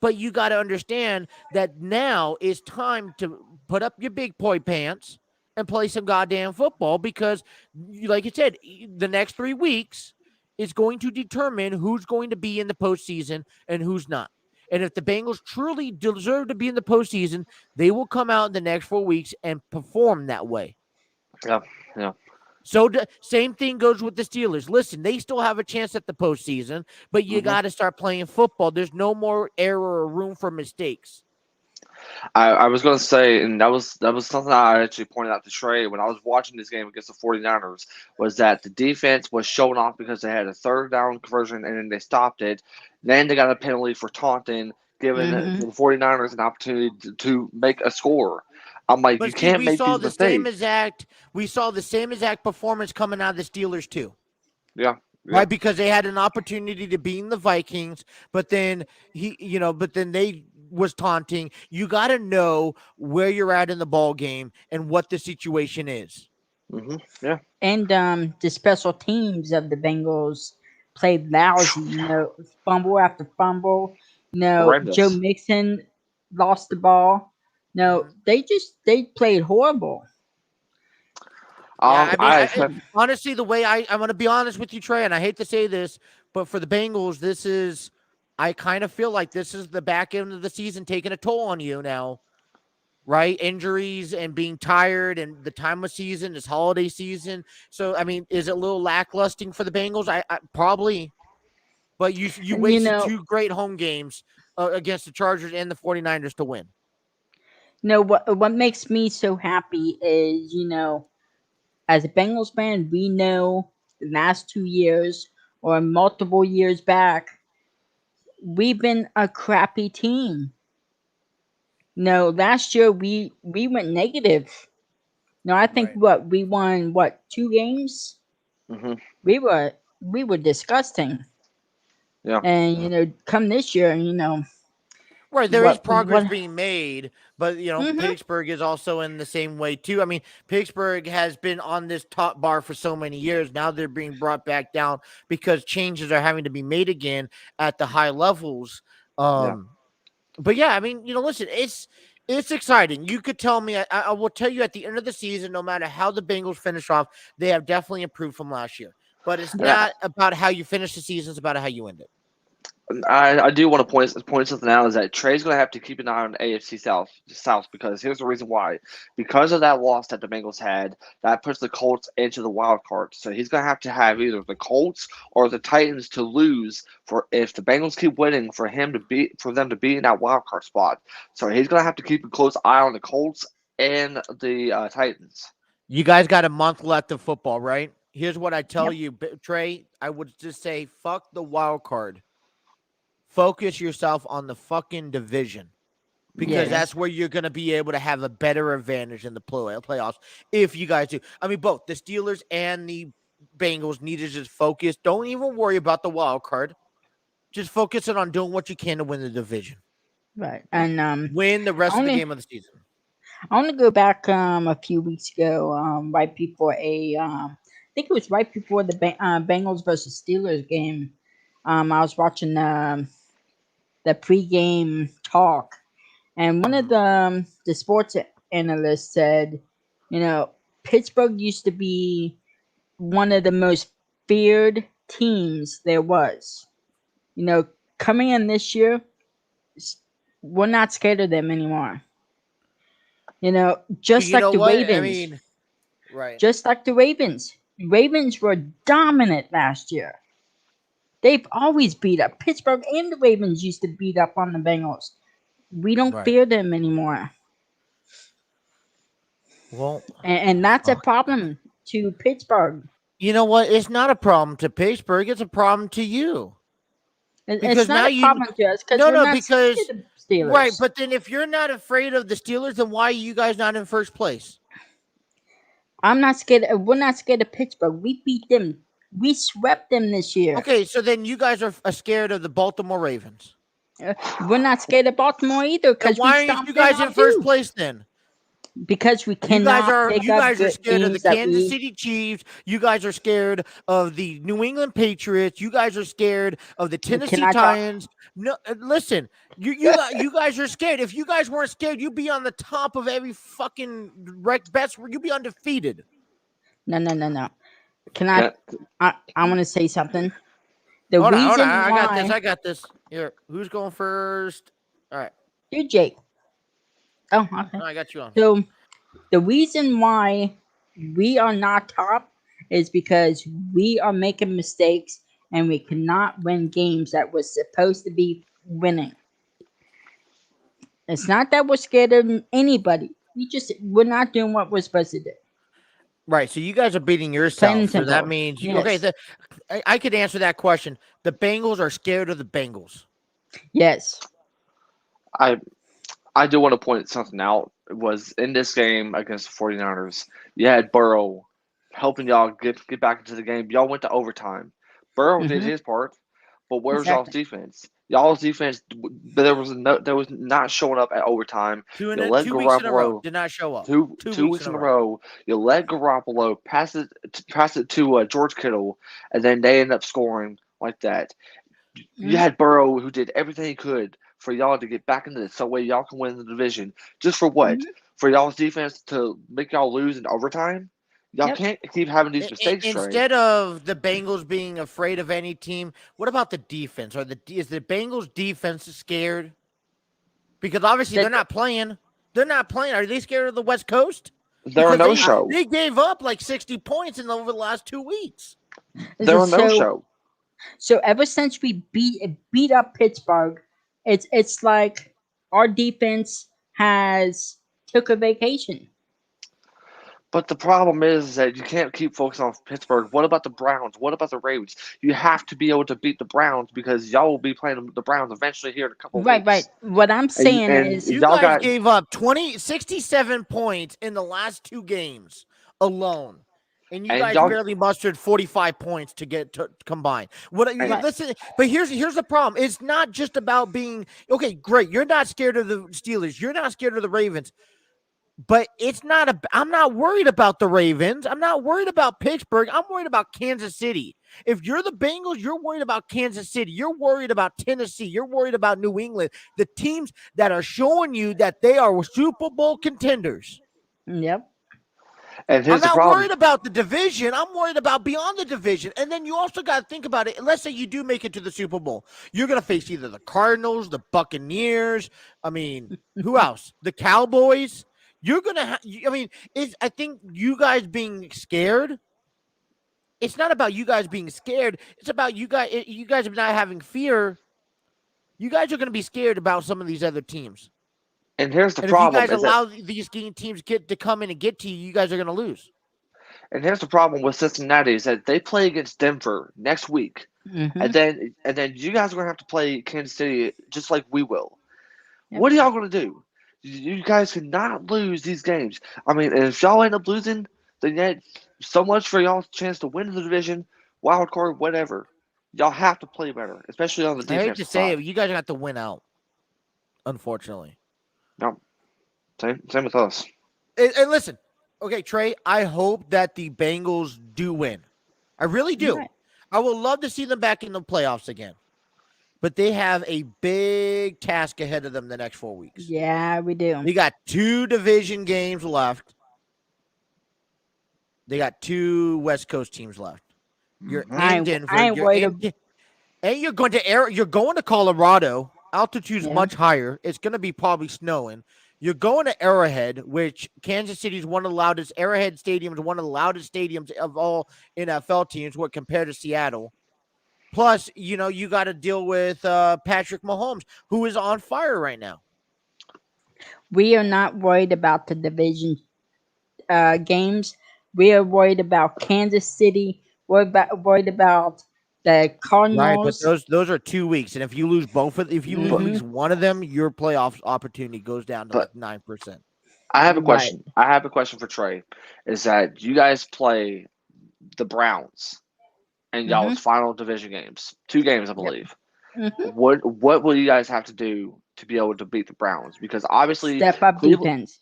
But you got to understand that now is time to put up your big boy pants and play some goddamn football because, like you said, the next 3 weeks is going to determine who's going to be in the postseason and who's not. And if the Bengals truly deserve to be in the postseason, they will come out in the next 4 weeks and perform that way. Yeah. So same thing goes with the Steelers. Listen, they still have a chance at the postseason, but you got to start playing football. There's no more error or room for mistakes. I was going to say, and that was something I actually pointed out to Trey when I was watching this game against the 49ers, was that the defense was showing off because they had a 3rd down conversion and then they stopped it. Then they got a penalty for taunting, giving the 49ers an opportunity to make a score. I'm like, you can't make these mistakes. We saw the same exact performance coming out of the Steelers too. Yeah. right? Because they had an opportunity to beat the Vikings, but then they was taunting. You got to know where you're at in the ball game and what the situation is. Yeah. And the special teams of the Bengals played lousy. Fumble after fumble. Joe Horrendous. Mixon lost the ball. No, they played horrible. Yeah, I mean, I honestly, the way I'm going to be honest with you, Trey, and I hate to say this, but for the Bengals, I kind of feel like this is the back end of the season taking a toll on you now, right? Injuries and being tired and the time of season, this holiday season. So, I mean, is it a little lacklusting for the Bengals? I probably, but you And wasted two great home games against the Chargers and the 49ers to win. What makes me so happy is, as a Bengals fan, we know the last 2 years or multiple years back, we've been a crappy team. Last year we went negative. No, I think we won 2 games. We were disgusting. Yeah. And come this year, Right, there is progress what being made, but Pittsburgh is also in the same way too. I mean, Pittsburgh has been on this top bar for so many years. Now they're being brought back down because changes are having to be made again at the high levels. But yeah, I mean, listen, it's exciting. You could tell me, I will tell you at the end of the season, no matter how the Bengals finish off, they have definitely improved from last year. But it's not about how you finish the season; it's about how you end it. I do want to point something out is that Trey's going to have to keep an eye on AFC South because here's the reason why. Because of that loss that the Bengals had, that puts the Colts into the wild card. So he's going to have either the Colts or the Titans to lose for if the Bengals keep winning for them to be in that wild card spot. So he's going to have to keep a close eye on the Colts and the Titans. You guys got a month left of football, right? Here's what I tell you, Trey. I would just say, fuck the wild card. Focus yourself on the fucking division because that's where you're going to be able to have a better advantage in the playoffs if you guys do. I mean, both the Steelers and the Bengals need to just focus. Don't even worry about the wild card. Just focus on doing what you can to win the division. Right. And win the rest of the game of the season. I want to go back a few weeks ago, right before I think it was right before the Bengals versus Steelers game. I was watching the pregame talk, and one of the sports analysts said, Pittsburgh used to be one of the most feared teams there was. Coming in this year, we're not scared of them anymore. Just like the Ravens. I mean, right. Just like the Ravens. Ravens were dominant last year. They've always beat up. Pittsburgh and the Ravens used to beat up on the Bengals. We don't fear them anymore. Well, and that's a problem to Pittsburgh. You know what? It's not a problem to Pittsburgh. It's a problem to you. It's not a problem to us because the Steelers. Right, but then if you're not afraid of the Steelers, then why are you guys not in first place? I'm not scared. We're not scared of Pittsburgh. We beat them. We swept them this year. Okay, so then you guys are scared of the Baltimore Ravens. We're not scared of Baltimore either. Because why aren't you guys in first place then? Because we cannot. You guys are scared of the Kansas City Chiefs. You guys are scared of the New England Patriots. You guys are scared of the Tennessee Titans. No, listen, you guys are scared. If you guys weren't scared, you'd be on the top of every fucking best. You'd be undefeated. No. Can I want to say something. Hold on. I got this. Here, who's going first? All right, you, Jake. Oh, okay. No, I got you on. So, the reason why we are not top is because we are making mistakes and we cannot win games that we're supposed to be winning. It's not that we're scared of anybody. We're not doing what we're supposed to do. Right. So you guys are beating yourself. So that means okay. I could answer that question. The Bengals are scared of the Bengals. Yes. I do want to point something out. It was in this game against the 49ers, you had Burrow helping y'all get back into the game. Y'all went to overtime. Burrow did Mm-hmm. his part, but where's y'all's Exactly. defense? Y'all's defense, there was not showing up at overtime. You let 2 weeks in a row Garoppolo did not show up. two 2 two weeks in weeks a in a row. row. You let Garoppolo pass it to George Kittle, and then they end up scoring like that. You Mm-hmm. had Burrow who did everything he could for y'all to get back into this, so way y'all can win the division. Just for what? Mm-hmm. For y'all's defense to make y'all lose in overtime? Y'all Yep. can't keep having these mistakes, Trey. Instead of the Bengals being afraid of any team, what about the defense? Is the Bengals defense scared? Because obviously they're That not playing. They're not playing. Are they scared of the West Coast? They're a Because no they show. they gave up like 60 points over the last 2 weeks. They're a no so show. so ever since we beat up Pittsburgh, it's like our defense has took a vacation. But the problem is that you can't keep focusing on Pittsburgh. What about the Browns? What about the Ravens? You have to be able to beat the Browns because y'all will be playing the Browns eventually here in a couple of Right, right. weeks. What I'm And, saying and is, You y'all guys got gave up 67 points in the last 2 games alone. And you and guys y'all barely mustered 45 points to get to combine. and, right, Listen, but here's the problem. It's not just about being okay, great. You're not scared of the Steelers. You're not scared of the Ravens. But it's not I'm not worried about the Ravens. I'm not worried about Pittsburgh. I'm worried about Kansas City. If you're the Bengals, you're worried about Kansas City. You're worried about Tennessee. You're worried about New England. The teams that are showing you that they are Super Bowl contenders. yep, and I'm here's the not problem. worried about the division. I'm worried about beyond the division. And then you also got to think about it. Let's say you do make it to the Super Bowl. You're going to face either the Cardinals, the Buccaneers. I mean, who else? The Cowboys. You're going to I mean, I think you guys being scared. It's not about you guys being scared. It's about you guys not having fear. You guys are going to be scared about some of these other teams. And here's the And if you problem guys is that allow these teams to come in and get to you, you guys are going to lose. and here's the problem with Cincinnati is that they play against Denver next week. mm-hmm, And then you guys are gonna have to play Kansas City just like we will. yep. What are y'all gonna do? You guys cannot lose these games. I mean, and if y'all end up losing, then yet so much for y'all's chance to win the division, wild card, whatever. Y'all have to play better, especially on the I hate to defensive say it, side. you guys have to win out. Unfortunately. No, same with us. And listen, okay, Trey, I hope that the Bengals do win. I really do. Right. I would love to see them back in the playoffs again. But they have a big task ahead of them the next 4 weeks. Yeah, we do. They got 2 division games left. They got 2 West Coast teams left. You're Hmm. in Denver. I ain't worried. And you're going to you're going to Colorado. Altitude's Yeah. much higher. It's going to be probably snowing. You're going to Arrowhead, which Kansas City is one of the loudest. Arrowhead Stadium is one of the loudest stadiums of all NFL teams, what compared to Seattle. Plus, you got to deal with Patrick Mahomes, who is on fire right now. We are not worried about the division games. We are worried about Kansas City. Worried about the Right, but Cardinals. those are 2 weeks, and if you lose if you lose at Hmm. least one of them, your playoff opportunity goes down to But like 9%. I have a Right. question. I have a question for Trey. Is that you guys play the Browns in Hmm. y'all's final division games? 2 games, I Yep. believe. Hmm. What will you guys have to do to be able to beat the Browns? Because obviously Step up Cleveland, defense.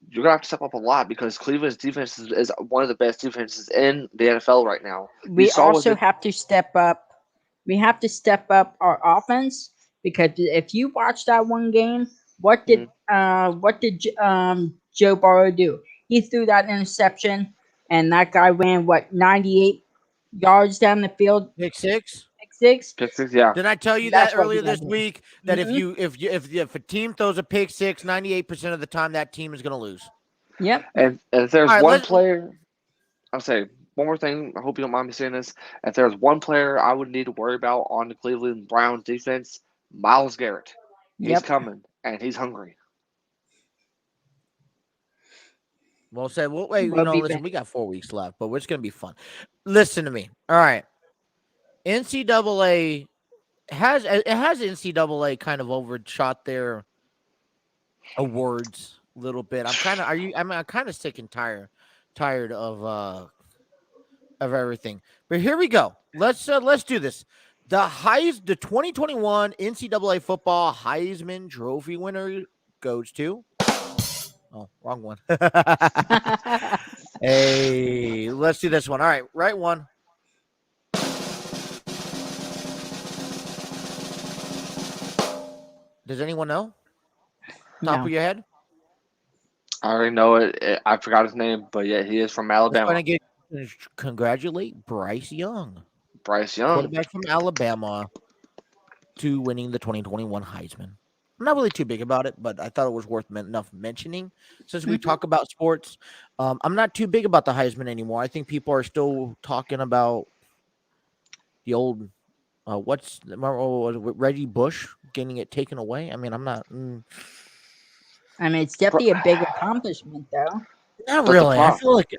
you're gonna have to step up a lot because Cleveland's defense is one of the best defenses in the NFL right now. You We saw with also it. have to step up. We have to step up our offense because if you watch that one game, Mhm. what did Joe Burrow do? He threw that interception, and that guy ran what 98 yards down the field, Pick six. pick six. Pick six, yeah. Did I tell you that That's what we earlier got this to week? That do. if a team throws a pick six, 98% of the time that team is going to lose. Yep. And if there's All right, one let's. player, I'll say one more thing. I hope you don't mind me saying this. If there's one player I would need to worry about on the Cleveland Browns defense, Myles Garrett. He's Yep. coming and he's hungry. Well said. Well, wait. We'll be Listen, back. we got 4 weeks left, but it's going to be fun. Listen to me. All right, NCAA has NCAA kind of overshot their awards a little bit. I'm kind of sick and tired of of everything. But here we go. Let's do this. The 2021 NCAA football Heisman Trophy winner goes to. Oh, wrong one. Hey, let's do this one. All right, right one. Does anyone know? Top No. of your head? I already know it. I forgot his name, but yeah, he is from Let's go Alabama. ahead and congratulate Bryce Young, Bryce Young. quarterback from Alabama, to winning the 2021 Heisman. I'm not really too big about it, but I thought it was worth enough mentioning since we Mhm. talk about sports. I'm not too big about the Heisman anymore. I think people are still talking about the old was it Reggie Bush getting it taken away. I mean, I'm not. I mean, it's definitely a big accomplishment, though. Not But the really. pro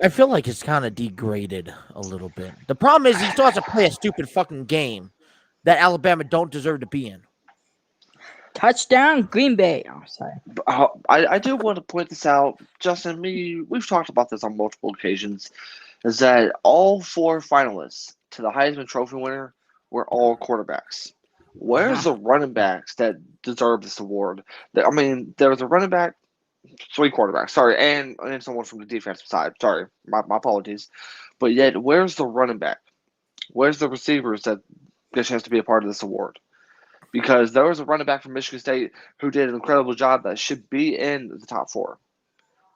I feel like it's kind of degraded a little bit. The problem is he still has to play a stupid fucking game that Alabama don't deserve to be in. Touchdown, Green Bay. Oh, sorry. I do want to point this out, Justin. We've talked about this on multiple occasions. Is that all four finalists to the Heisman Trophy winner were all quarterbacks? Where's the running backs that deserve this award? I mean, there was a running back, three quarterbacks, sorry, and someone from the defensive side. Sorry, my apologies. But yet, where's the running back? Where's the receivers that get a chance to be a part of this award? Because there was a running back from Michigan State who did an incredible job that should be in the top four.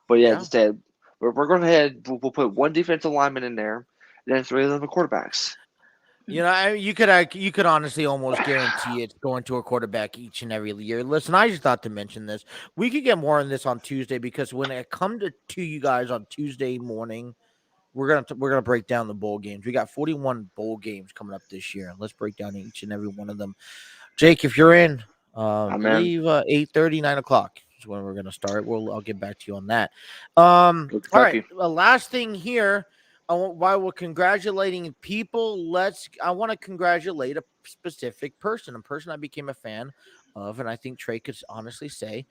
But yet, Yeah. instead, we're going ahead, we'll put one defensive lineman in there, and then three of them are quarterbacks. You know, you could honestly almost guarantee it's going to a quarterback each and every year. Listen, I just thought to mention this. We could get more on this on Tuesday because when it comes to you guys on Tuesday morning, we're gonna break down the bowl games. We got 41 bowl games coming up this year. Let's break down each and every one of them. Jake, if you're in, I I'm in. believe 8:30, 9 o'clock is when we're gonna start. I'll get back to you on that. Go All right. Kentucky. Last thing here. While we're congratulating people, I want to congratulate a specific person, a person I became a fan of, and I think Trey could honestly say,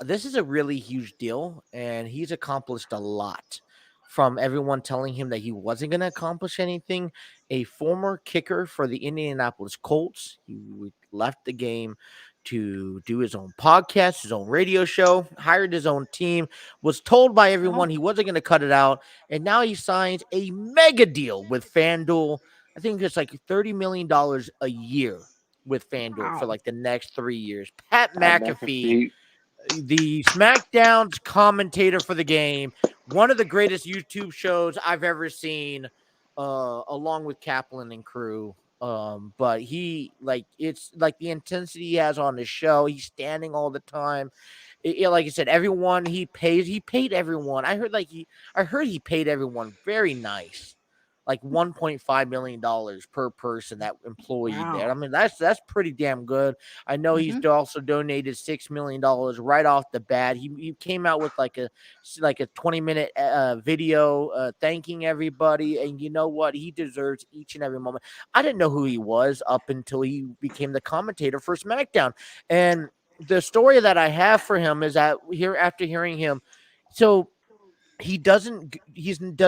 this is a really huge deal, and he's accomplished a lot. From everyone telling him that he wasn't going to accomplish anything, a former kicker for the Indianapolis Colts, he left the game to do his own podcast, his own radio show, hired his own team, was told by everyone he wasn't going to cut it out, and now he signs a mega deal with FanDuel. I think it's like $30 million a year with FanDuel for Wow. like the next 3 years. Pat Pat McAfee, McAfee. the SmackDown's commentator for the game, one of the greatest YouTube shows I've ever seen, along with Kaplan and crew. But it's like the intensity he has on the show. He's standing all the time. Like I said, everyone he paid everyone. I heard he paid everyone very nice, like $1.5 million per person that employee there. I Wow. mean, that's pretty damn good. I know he's Mm-hmm. also donated $6 million right off the bat. He came out with like a 20-minute video thanking everybody, and you know what? He deserves each and every moment. I didn't know who he was up until he became the commentator for SmackDown, and the story that I have for him is that after hearing him, so he does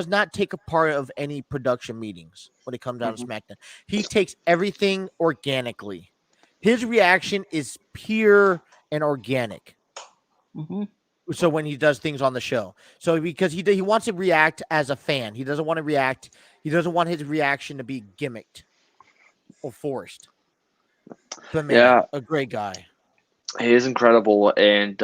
not take a part of any production meetings when it comes down to Mhm. SmackDown. He takes everything organically. His reaction is pure and organic. Mm-hmm. So when he does things on the show, so because he wants to react as a fan, he doesn't want to react. He doesn't want his reaction to be gimmicked or forced. But man, Yeah, a great guy. he is incredible, and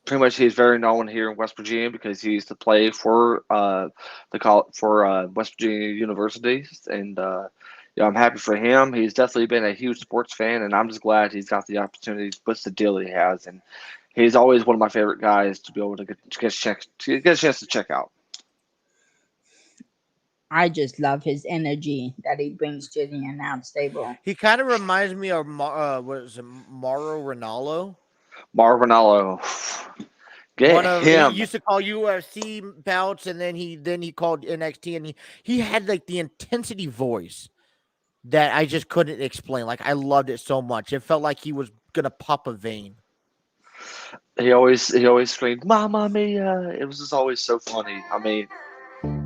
pretty much he's very known here in West Virginia because he used to play for West Virginia University, and yeah, I'm happy for him. He's definitely been a huge sports fan, and I'm just glad he's got the opportunity with the deal he has, and he's always one of my favorite guys to be able to get a chance to check out. I just love his energy that he brings to the announce table. He kind of reminds me of what is it, Mauro Ronaldo. Marvinello, One get of he him. used to call UFC bouts, and then he called NXT, and he had like the intensity voice that I just couldn't explain. Like I loved it so much. It felt like he was gonna pop a vein. He always screamed "Mamma Mia!" It was just always so funny. I mean,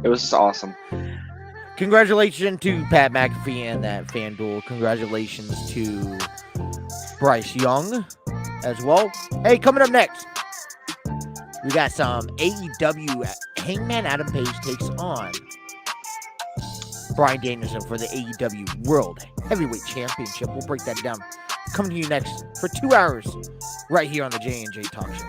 It was awesome. Congratulations to Pat McAfee and that FanDuel. Congratulations to Bryce Young as well. Hey, coming up next, we got some AEW. Hangman Adam Page takes on Bryan Danielson for the AEW World Heavyweight Championship. We'll break that down. Coming to you next for 2 hours right here on the J&J Talk Show.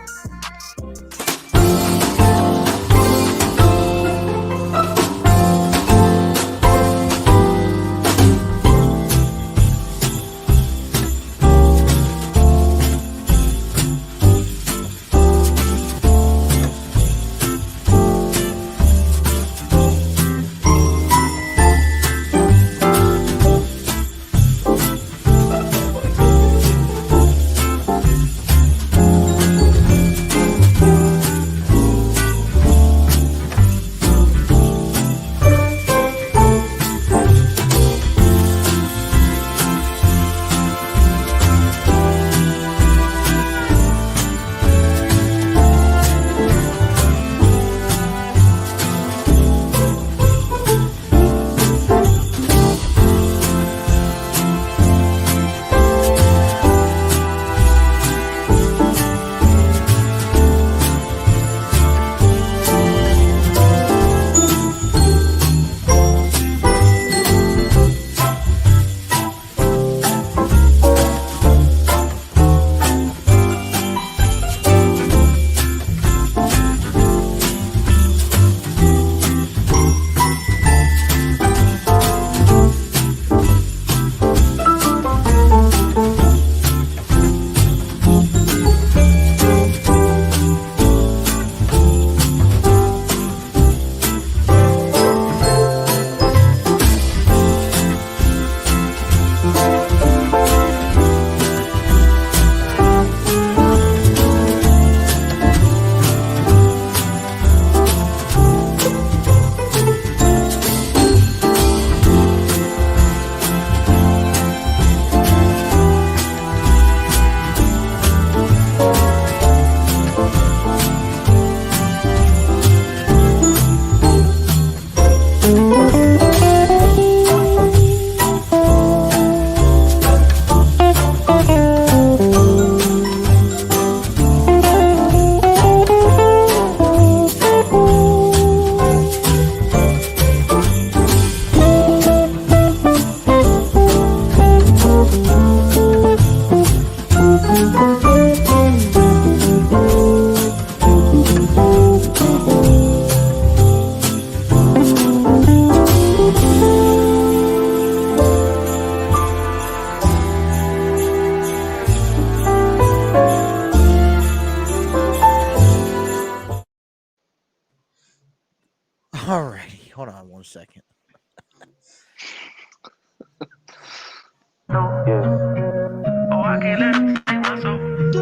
Alrighty, hold on 1 second.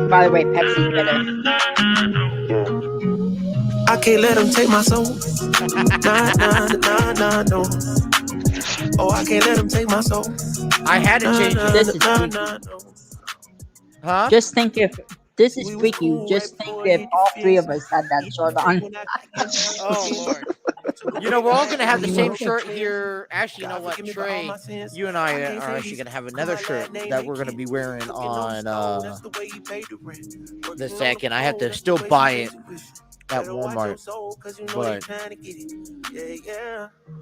By the way, Pepsi's better. I can't let him take my soul. Nah, nah, nah, nah, no. Oh, I can't let him take my soul. I had to change it. This is freaky. Huh? Just think if this is freaky. Just think if all three of us had that shirt on. Oh, Lord. You know, we're all going to have the same shirt here. Actually, you know what, Trey? You and I are actually going to have another shirt that we're going to be wearing on the second. I have to still buy it at Walmart, but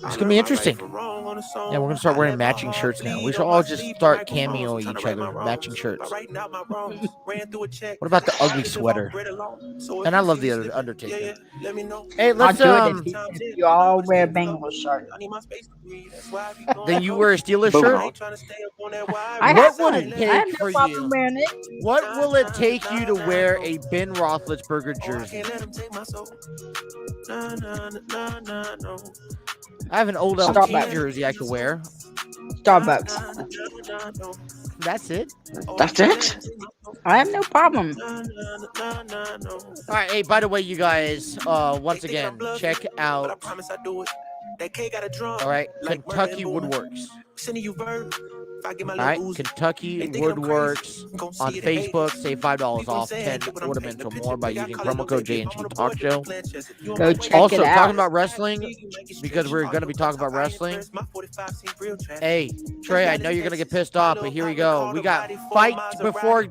it's gonna be interesting. Yeah, we're gonna start wearing matching shirts now. We should all just start cameoing each other, matching shirts. What about the ugly sweater? And I love the Undertaker. Hey, let's I'll do it if you all wear Bengals shirt. Then you wear a Steelers shirt. What would it take for you? What will it take you to wear a Ben Roethlisberger jersey? I have an old LT jersey I could wear. Starbucks. That's it. That's it? I have no problem. All right. Hey, by the way, you guys, once again, check out. All right, Kentucky Woodworks. All right, Kentucky Woodworks on Facebook. Save $5 off 10 ornaments or more by using promo code JNG Talk Show. Go check Also, it out. talking about wrestling, because we're going to be talking about wrestling. Hey, Trey, I know you're going to get pissed off, but here we go. We got Fight before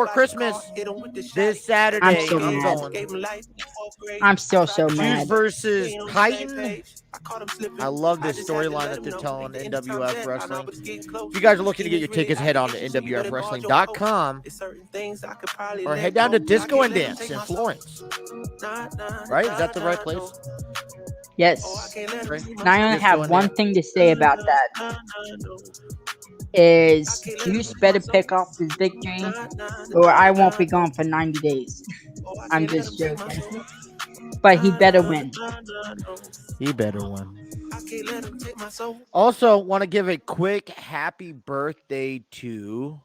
Christmas this Saturday. I'm so I'm mad. going. I'm still so Juice mad. versus Titan. I love this storyline that they're telling NWF Wrestling. If you guys are looking to get your tickets, head on to nwfwrestling.com or head down to Disco and Dance in Florence. Right? Is that the right place? Yes. Right? Now I only Disco have and one Dance. thing to say about that. Is Juice better pick up his victory, or I won't be gone for 90 days. I'm just joking. But he better win. He better win. Also, want to give a quick happy birthday to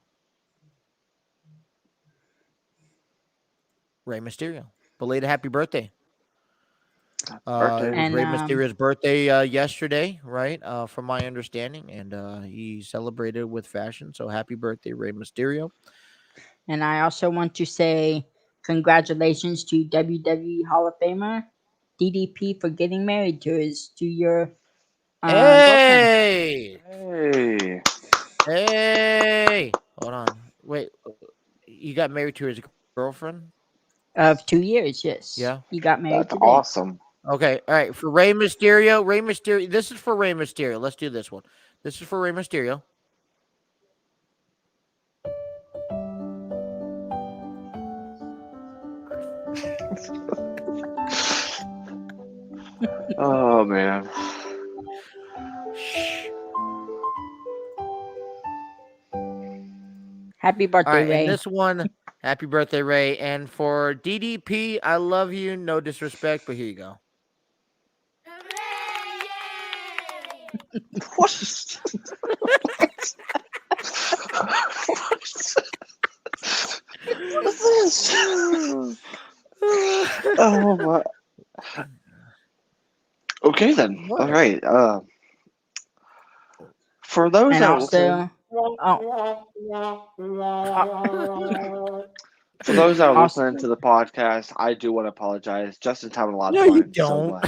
Rey Mysterio. Belated happy birthday. It was And, Rey Mysterio's birthday yesterday, right? From my understanding, and he celebrated with fashion. So happy birthday, Rey Mysterio. And I also want to say congratulations to WWE Hall of Famer DDP for getting married to your girlfriend. Hey! Hold on. Wait, you got married to his girlfriend? Of 2 years, yes. Yeah. He got married That's today. awesome. Okay, all right. For Rey Mysterio. This is for Rey Mysterio. Let's do this one. This is for Rey Mysterio. Oh man. Happy birthday, All right, Ray. and this one, happy birthday, Ray. And for DDP, I love you. No disrespect, but here you go. What is this? Oh my. Okay then. What? All right. For those And that also, for those that are Also- listening to the podcast, I do want to apologize. Justin's having a lot of No, fun. you don't.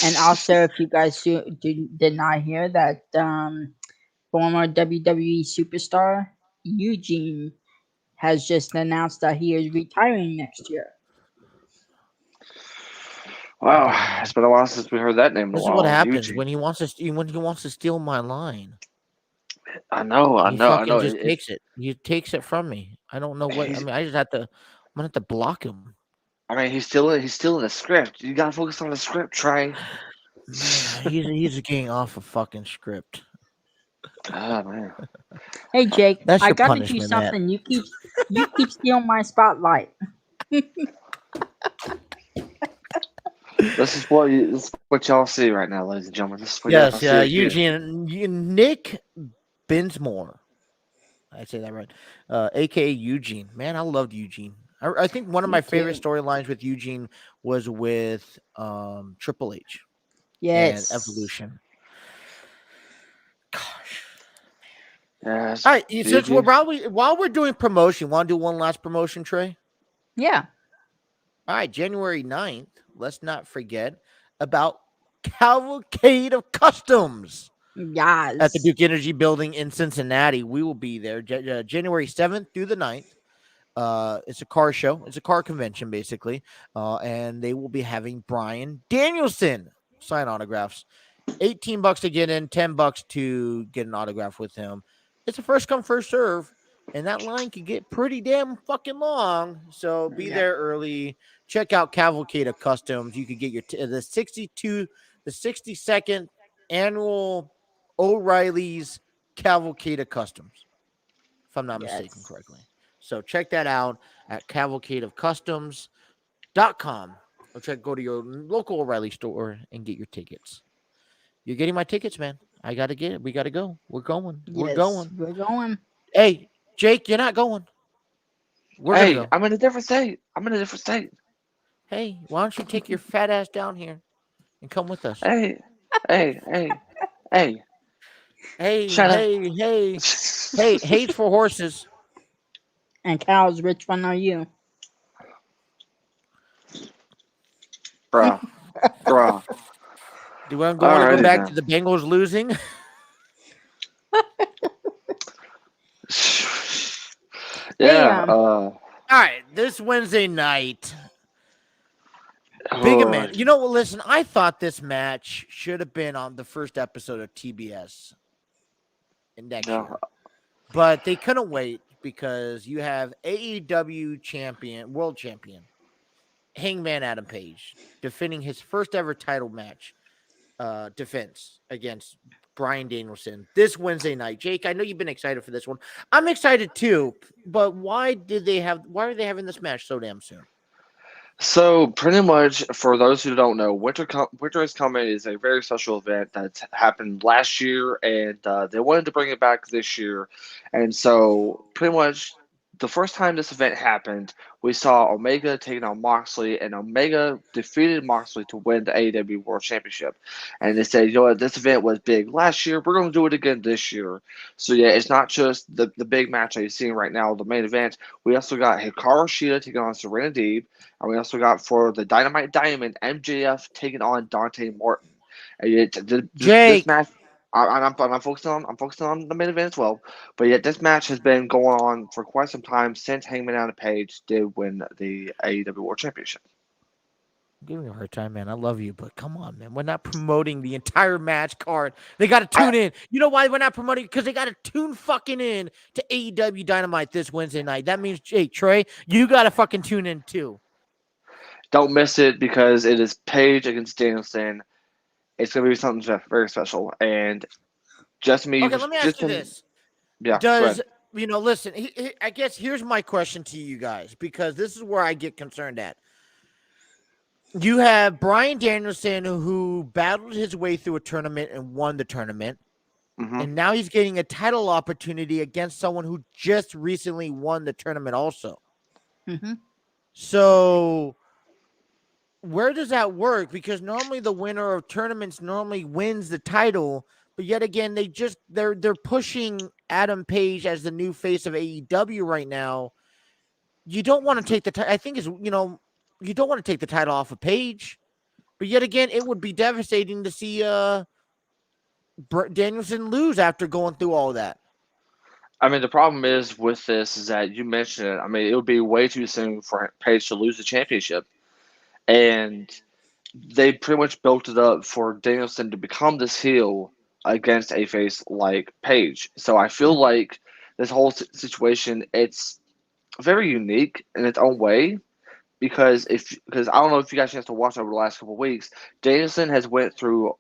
and also, if you guys did not hear that, former WWE superstar Eugene has just announced that he is retiring next year. Wow, it's been a while since we heard that name. This is what happens when he wants to steal my line. I know. He fucking just takes it. He takes it from me. I don't know what. I mean, I just have to. I'm gonna have to block him. I mean, he's still in the script. You gotta focus on the script, Trey. He's getting off a fucking script. Oh man. Hey Jake, That's I your gotta do punishment, something. You keep stealing my spotlight. This is what y'all see right now, ladies and gentlemen. This is what Yes, y'all see. Eugene Nick Binsmore. I say that right. AKA Eugene. Man, I loved Eugene. I think one of my favorite storylines with Eugene was with Triple H. Yes. And Evolution. Gosh. Yes. All right, since while we're doing promotion, want to do one last promotion, Trey? Yeah. All right, January 9th, let's not forget about Cavalcade of Customs. Yes. At the Duke Energy Building in Cincinnati. We will be there January 7th through the 9th. It's a car show. It's a car convention, basically. And they will be having Bryan Danielson sign autographs. $18 to get in, $10 to get an autograph with him. It's a first come, first serve. And that line can get pretty damn fucking long. So be there early. Check out Cavalcade of Customs. You could get your the 62nd annual O'Reilly's Cavalcade of Customs, if I'm not mistaken correctly. So check that out at cavalcadeofcustoms.com. Or go to your local O'Reilly store and get your tickets. You're getting my tickets, man. I got to get it. We got to go. We're going. We're going. Hey, Jake, you're not going. We're going to go. I'm in a different state. Hey, why don't you take your fat ass down here and come with us? Hey. Hey, Shut up. hey, hate for horses. And cows, which one are you? Bruh. Bruh. Do we want to go Alrighty back to then. the Bengals losing? Hey, Yeah, All right, this Wednesday night, big oh, event. You know what? Listen, I thought this match should have been on the first episode of TBS in next yeah. year, but they couldn't wait because you have AEW champion, world champion, Hangman Adam Page defending his first ever title match defense against Bryan Danielson this Wednesday night. Jake, I know you've been excited for this one. I'm excited too, but why are they having this match so damn soon? So pretty much, for those who don't know, Winter is Coming is a very special event that happened last year, and they wanted to bring it back this year. And so pretty much, the first time this event happened, we saw Omega taking on Moxley, and Omega defeated Moxley to win the AEW World Championship. And they said, you know what, this event was big last year. We're going to do it again this year. So yeah, it's not just the big match that you're seeing right now, the main event. We also got Hikaru Shida taking on Serena Deeb. And we also got for the Dynamite Diamond, MJF taking on Dante Martin. And yet, this Jake, match, I'm focusing on the main event as well. But yet, this match has been going on for quite some time since Hangman Adam Page did win the AEW World Championship. give me a hard time, man. I love you, but come on, man. We're not promoting the entire match card. They got to tune in. You know why we're not promoting? Because they got to tune fucking in to AEW Dynamite this Wednesday night. That means, hey, Trey, you got to fucking tune in too. Don't miss it because it is Page against Danielson. It's going to be something very special. And just me, Okay, let me ask you this. Yeah, go ahead. Listen, I guess here's my question to you guys, because this is where I get concerned at. You have Bryan Danielson, who battled his way through a tournament and won the tournament. Mm-hmm. And now he's getting a title opportunity against someone who just recently won the tournament also. Mm-hmm. So where does that work? Because normally the winner of tournaments normally wins the title, but yet again, they're pushing Adam Page as the new face of AEW right now. You don't want to take the title. I think you don't want to take the title off of Page, but yet again, it would be devastating to see Danielson lose after going through all that. I mean, the problem is with this is that you mentioned it. I mean, it would be way too soon for Page to lose the championship. And they pretty much built it up for Danielson to become this heel against a face like Page. So I feel like this whole situation, it's very unique in its own way because I don't know if you guys have to watch over the last couple of weeks. Danielson has went through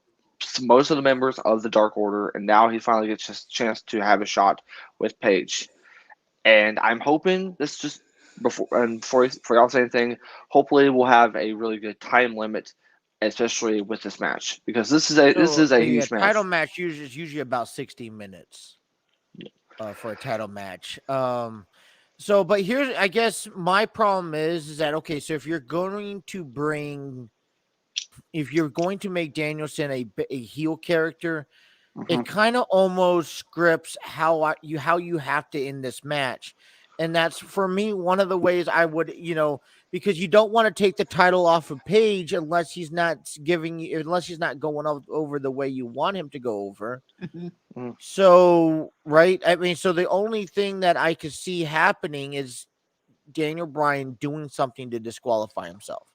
most of the members of the Dark Order, and now he finally gets a chance to have a shot with Page. And I'm hoping this just before y'all say anything, hopefully we'll have a really good time limit, especially with this match, because this is a huge match. Title match is usually about 60 minutes for a title match. But here's, I guess my problem is that, okay, so if you're going to make Danielson a heel character, Mm-hmm. it kind of almost scripts how you have to end this match. And that's, for me, one of the ways I would, because you don't want to take the title off of Page unless he's not going over the way you want him to go over. Mm-hmm. So, right. I mean, so the only thing that I could see happening is Daniel Bryan doing something to disqualify himself.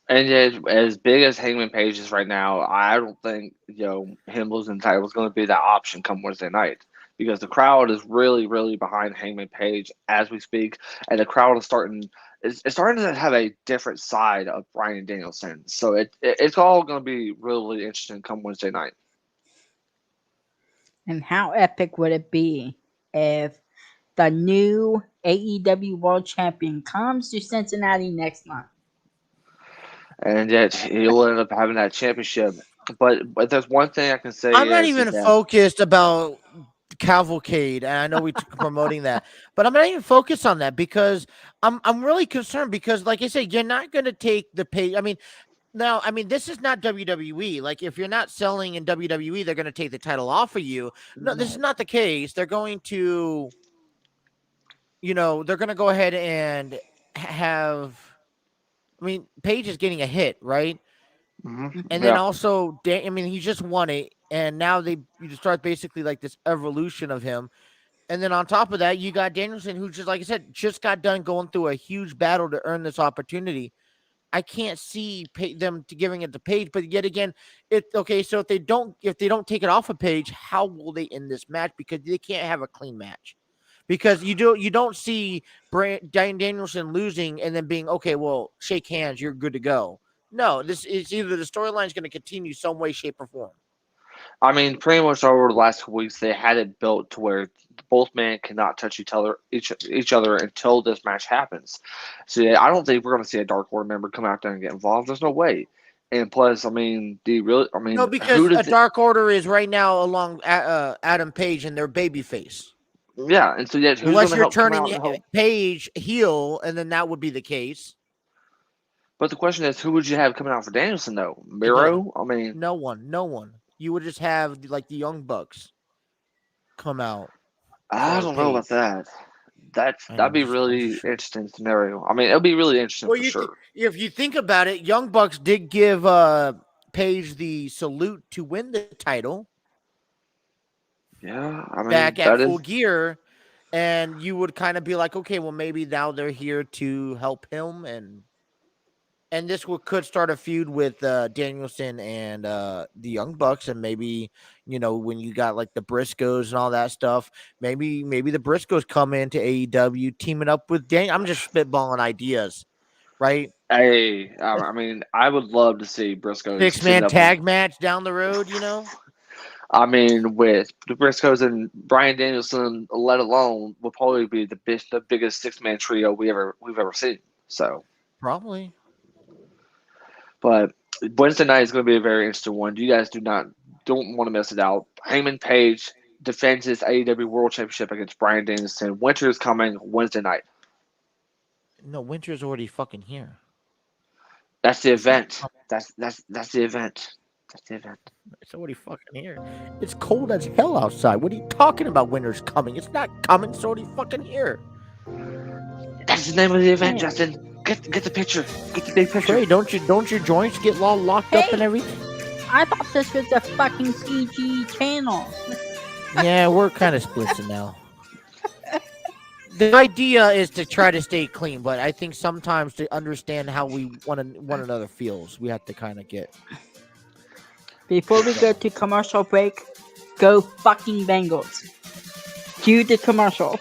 And yet, as big as Hangman Page is right now, I don't think him losing the title is going to be that option come Wednesday night, because the crowd is really, really behind Hangman Page as we speak, and the crowd is starting to have a different side of Bryan Danielson. So it's all going to be really interesting come Wednesday night. And how epic would it be if the new AEW World Champion comes to Cincinnati next month? And yet he'll end up having that championship. But there's one thing I can say. I'm not even focused about Cavalcade, and I know we're promoting that, but I'm not even focused on that because I'm really concerned because, like I said, you're not going to take the pay. I mean, Now, I mean, this is not WWE. Like, if you're not selling in WWE, they're going to take the title off of you. No, this is not the case. They're going to, they're going to go ahead and have. I mean, Paige is getting a hit, right? Mm-hmm. And then also, I mean, he just won it, and now you start basically like this evolution of him. And then on top of that, you got Danielson, who just, like I said, just got done going through a huge battle to earn this opportunity. I can't see them giving it to Paige, but yet again, okay. So if they don't take it off of Paige, how will they end this match? Because they can't have a clean match. Because you don't see Danielson losing and then being okay. Well, shake hands, you're good to go. No, this is either the storyline is going to continue some way, shape, or form. I mean, pretty much over the last couple weeks, they had it built to where both men cannot touch each other until this match happens. So yeah, I don't think we're going to see a Dark Order member come out there and get involved. There's no way. And plus, I mean, no, because a Dark Order is right now along Adam Page and their babyface. Yeah, and so who's unless you're turning Page heel, and then that would be the case. But the question is, who would you have coming out for Danielson though? Miro? I mean, no one. You would just have like the Young Bucks come out. I don't know about that. That'd be really interesting scenario. I mean, it'll be really interesting for sure. If you think about it, Young Bucks did give Page the salute to win the title. Yeah, I mean, back at Full Gear, and you would kind of be like, okay, well, maybe now they're here to help him, and this could start a feud with Danielson and the Young Bucks, and maybe when you got like the Briscoes and all that stuff, maybe the Briscoes come into AEW teaming up with Daniel. I'm just spitballing ideas, right? Hey, I mean, I would love to see Briscoes 6-man tag match down the road, I mean, with the Briscoes and Bryan Danielson, let alone, will probably be the biggest 6-man trio we've ever seen. So probably. But Wednesday night is going to be a very interesting one. You guys don't want to miss it out. Hangman Page defends his AEW World Championship against Bryan Danielson. Winter is coming Wednesday night. No, Winter's already fucking here. That's the event. That's the event. That's the event. It's already fucking here. It's cold as hell outside. What are you talking about? Winter's coming. It's not coming. It's already fucking here. That's the name of the event, Justin. Get the picture. Get the big picture. Trey, don't your joints get all locked up and everything? I thought this was a fucking PG channel. Yeah, we're kind of splitting now. The idea is to try to stay clean, but I think sometimes to understand how one another feels, we have to kind of get. Before we go to commercial break, go fucking Bengals. Cue the commercial.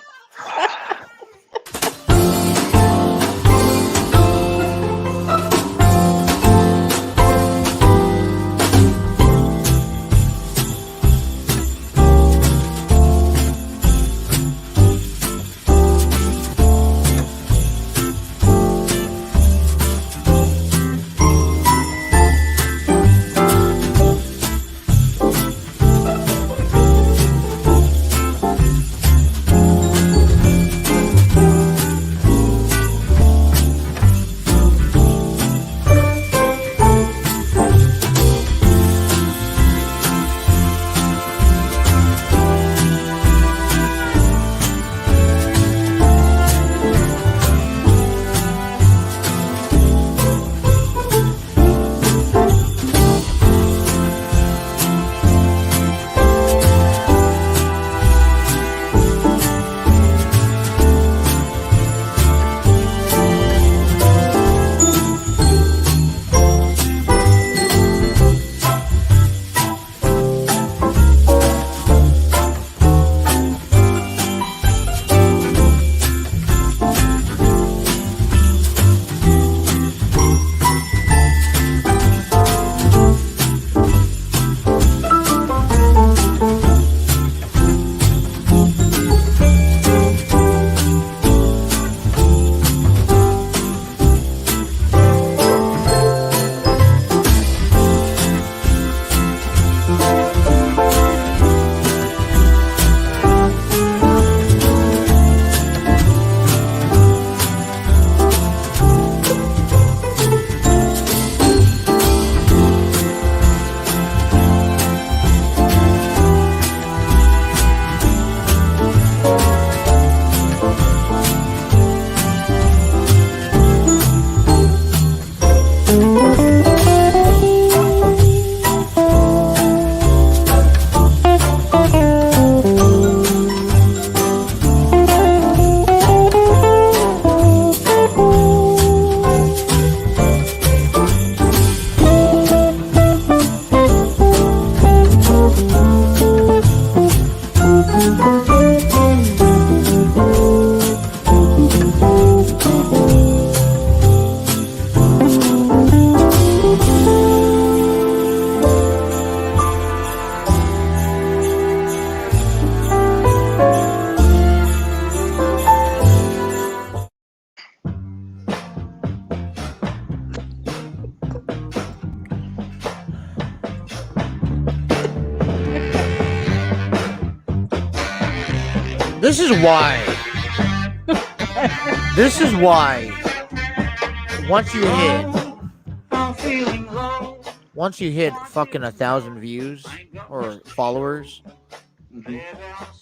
This is why. This is why. Once you hit fucking 1,000 views or followers, Mhm.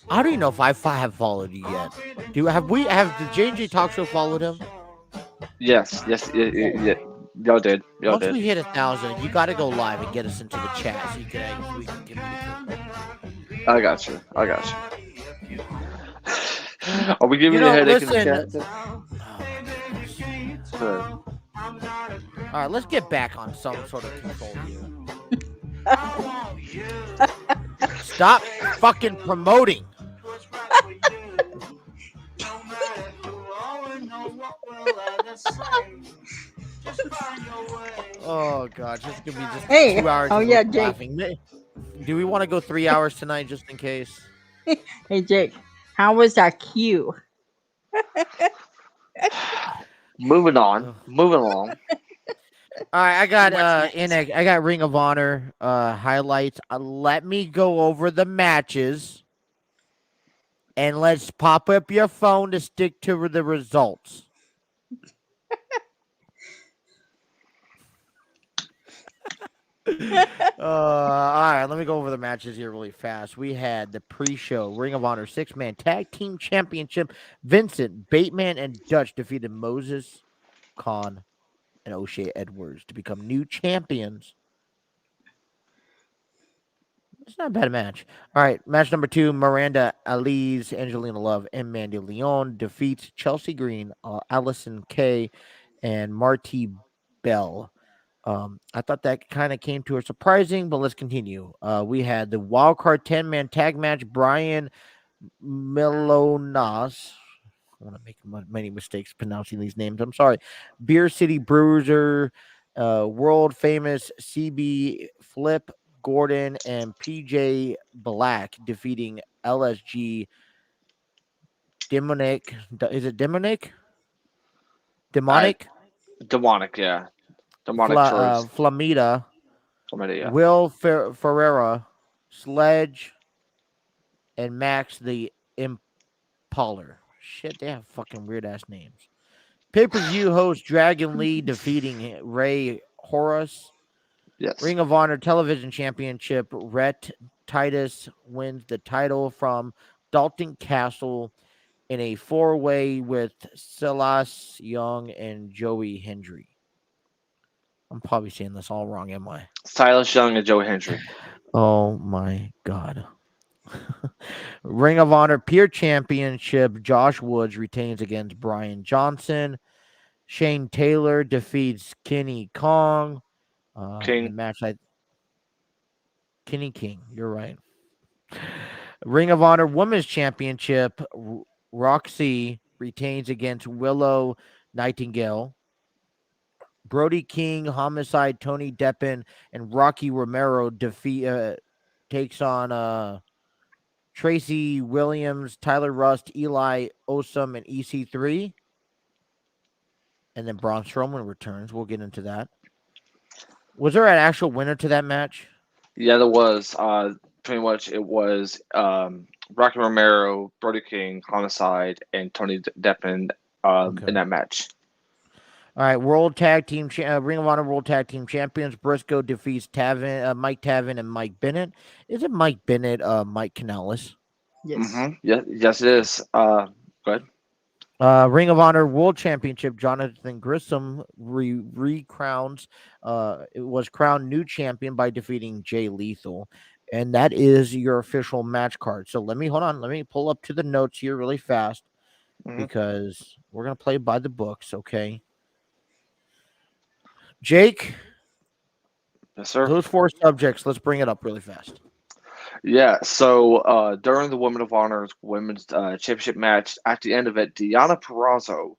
I don't even know if I have followed you yet. Have the J&J Talk Show followed him? Yes, yeah. Y'all did. Once we hit 1,000, you got to go live and get us into the chat so we can communicate. I got you. Are we giving you a headache in the chat? Good. All right, let's get back on some sort of control here. Stop fucking promoting. Oh god, this is gonna be just 2 hours of Jake. laughing. Do we want to go 3 hours tonight just in case? Hey Jake, how was that cue? Moving along. All right, I got Ring of Honor highlights. Let me go over the matches, and let's pop up your phone to stick to the results. All right, let me go over the matches here really fast. We had the pre-show Ring of Honor 6-man tag team championship. Vincent, Bateman, and Dutch defeated Moses, Khan, and O'Shea Edwards to become new champions. It's not a bad match. All right, match number 2, Miranda Alice, Angelina Love, and Mandy Leon defeats Chelsea Green, Allison Kay, and Marty Bell. I thought that kind of came to her surprising, but let's continue. We had the wildcard 10-man tag match. Brian Milonas. I want to make many mistakes pronouncing these names. I'm sorry. Beer City Bruiser, world famous CB Flip Gordon, and PJ Black defeating LSG Demonic. Is it Demonic? Demonic? Demonic, yeah. Demonic Tourist. Flamita. Flamita, yeah. Will Ferreira, Sledge, and Max the Impaler. Shit, they have fucking weird ass names. Pay-per-view host Dragon Lee defeating Ray Horace. Yes. Ring of Honor Television Championship. Rhett Titus wins the title from Dalton Castle in a 4-way with Silas Young and Joey Hendry. I'm probably saying this all wrong, am I? Silas Young and Joey Hendry. Oh my god. Ring of Honor Peer Championship. Josh Woods retains against Brian Johnson. Shane Taylor defeats Kenny Kong. King. The match Kenny King. You're right. Ring of Honor Women's Championship. Roxy retains against Willow Nightingale. Brody King, Homicide, Tony Deppen, and Rocky Romero takes on Tracy Williams, Tyler Rust, Eli Osum, and EC3. And then Braun Strowman returns. We'll get into that. Was there an actual winner to that match? Yeah, there was. Pretty much it was Rocky Romero, Brody King, Homicide, and Tony Deppen in that match. All right, World Tag Team Ring of Honor World Tag Team Champions. Briscoe defeats Mike Taven and Mike Bennett. Is it Mike Bennett, Mike Canales? Yes. Mm-hmm. Yes, it is. Go ahead. Ring of Honor World Championship. Jonathan Grissom recrowns. It was crowned new champion by defeating Jay Lethal, and that is your official match card. So let me pull up to the notes here really fast because we're gonna play by the books. Okay. Jake, Yes, sir. Those 4 subjects, let's bring it up really fast. Yeah, so during the Women of Honor's women's championship match, at the end of it, Deonna Purrazzo,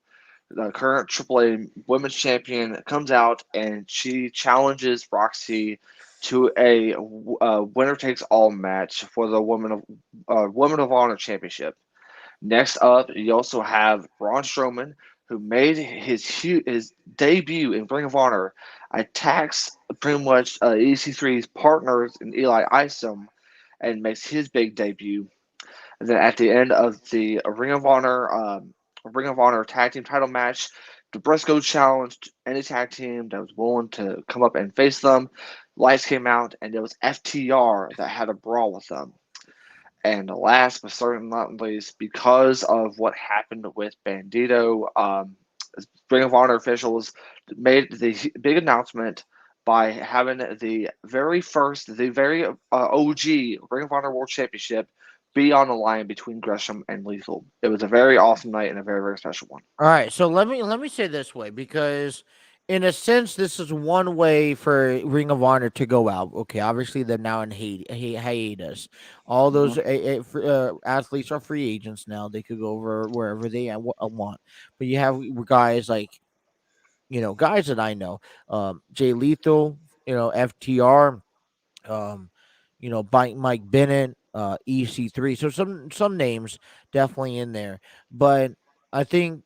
the current AAA women's champion, comes out and she challenges Roxy to a winner takes all match for the Women of Honor championship. Next up, you also have Braun Strowman, who made his debut in Ring of Honor, attacks pretty much EC3's partners in Eli Isom, and makes his big debut. And then at the end of the Ring of Honor tag team title match, the Briscoe challenged any tag team that was willing to come up and face them. Lights came out, and it was FTR that had a brawl with them. And last but certainly not least, because of what happened with Bandito, Ring of Honor officials made the big announcement by having the very OG Ring of Honor World Championship be on the line between Gresham and Lethal. It was a very awesome night and a very, very special one. All right, so let me say this way, because in a sense this is one way for Ring of Honor to go out. Okay, obviously they're now in hiatus. All those athletes are free agents now. They could go over wherever they want. But you have guys like, guys that I know, Jay Lethal, FTR, Mike Bennett, EC3. So some names definitely in there. But I think,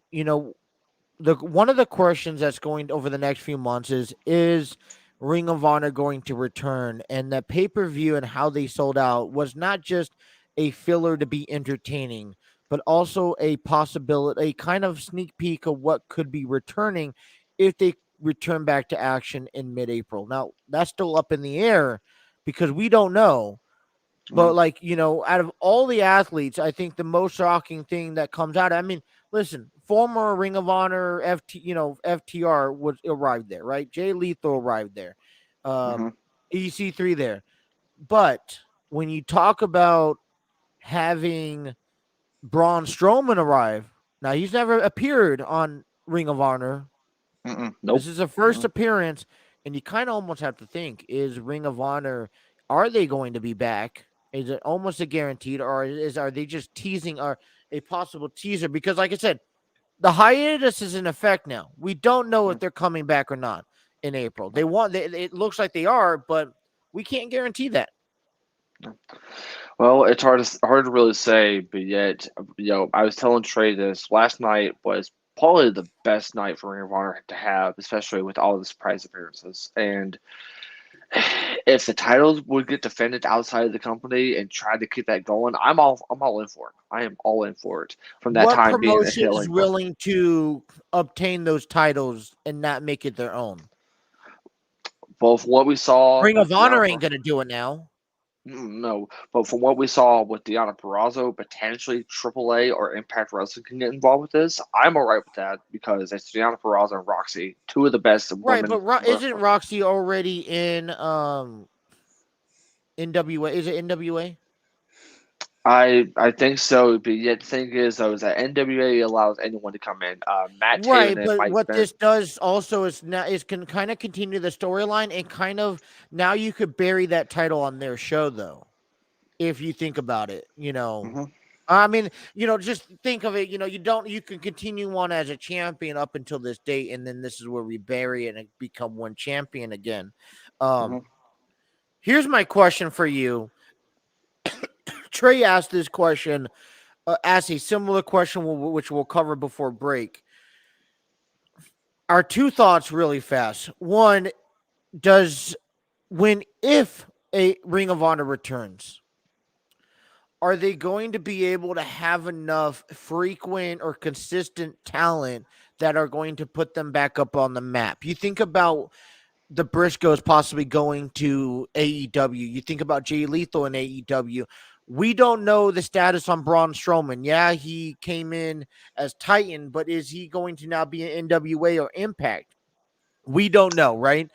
one of the questions that's going over the next few months is Ring of Honor going to return? And the pay-per-view and how they sold out was not just a filler to be entertaining, but also a possibility, a kind of sneak peek of what could be returning if they return back to action in mid-April. Now, that's still up in the air because we don't know. But out of all the athletes, I think the most shocking thing that comes out, I mean, listen, former Ring of Honor FTR arrived there, right? Jay Lethal arrived there. EC3 there. But when you talk about having Braun Strowman arrive, now he's never appeared on Ring of Honor. Nope. This is a first appearance, and you kind of almost have to think, is Ring of Honor, are they going to be back? Is it almost a guaranteed, or are they just teasing a possible teaser? Because like I said, the hiatus is in effect now. We don't know if they're coming back or not in April. It looks like they are, but we can't guarantee that. Well, it's hard to really say, but yet, I was telling Trey this last night was probably the best night for Ring of Honor to have, especially with all the surprise appearances. And if the titles would get defended outside of the company and try to keep that going, I'm all in for it. I am all in for it. From that What time being a promotion is healing. willing to obtain those titles and not make it their own? Both what we saw, Ring of Honor ain't gonna do it now. No, but from what we saw with Deonna Purrazzo, potentially AAA or Impact Wrestling can get involved with this. I'm all right with that because it's Deonna Purrazzo and Roxy, two of the best Right, women. but isn't Roxy already in NWA? Is it NWA? I think so, but yet the thing is, though, is that NWA allows anyone to come in. Matt Right, Taven and but Mike what Bennett. this does also is can kind of continue the storyline, and kind of now you could bury that title on their show, though, if you think about it. I mean, just think of it. You can continue on as a champion up until this date, and then this is where we bury it and become one champion again. Here's my question for you. Trey asked this question, asked a similar question, which we'll cover before break. Our two thoughts really fast. One, if a Ring of Honor returns, are they going to be able to have enough frequent or consistent talent that are going to put them back up on the map? You think about the Briscoes possibly going to AEW. You think about Jay Lethal in AEW. We don't know the status on Braun Strowman. Yeah, he came in as Titan, but is he going to now be an NWA or Impact? We don't know, right?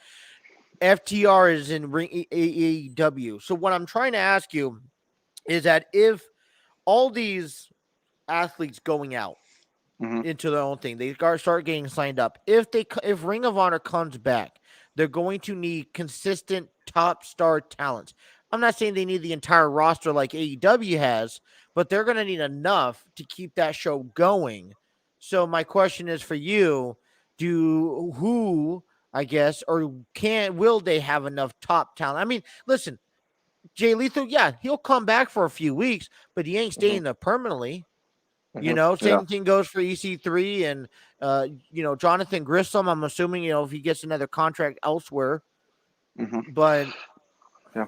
FTR is in AEW. So what I'm trying to ask you is that if all these athletes going out into their own thing, they start getting signed up. If Ring of Honor comes back, they're going to need consistent top star talents. I'm not saying they need the entire roster like AEW has, but they're going to need enough to keep that show going. So my question is for you, will they have enough top talent? I mean, listen, Jay Lethal, yeah, he'll come back for a few weeks, but he ain't staying there permanently. Same thing goes for EC3 and Jonathan Grissom. I'm assuming if he gets another contract elsewhere, but yeah,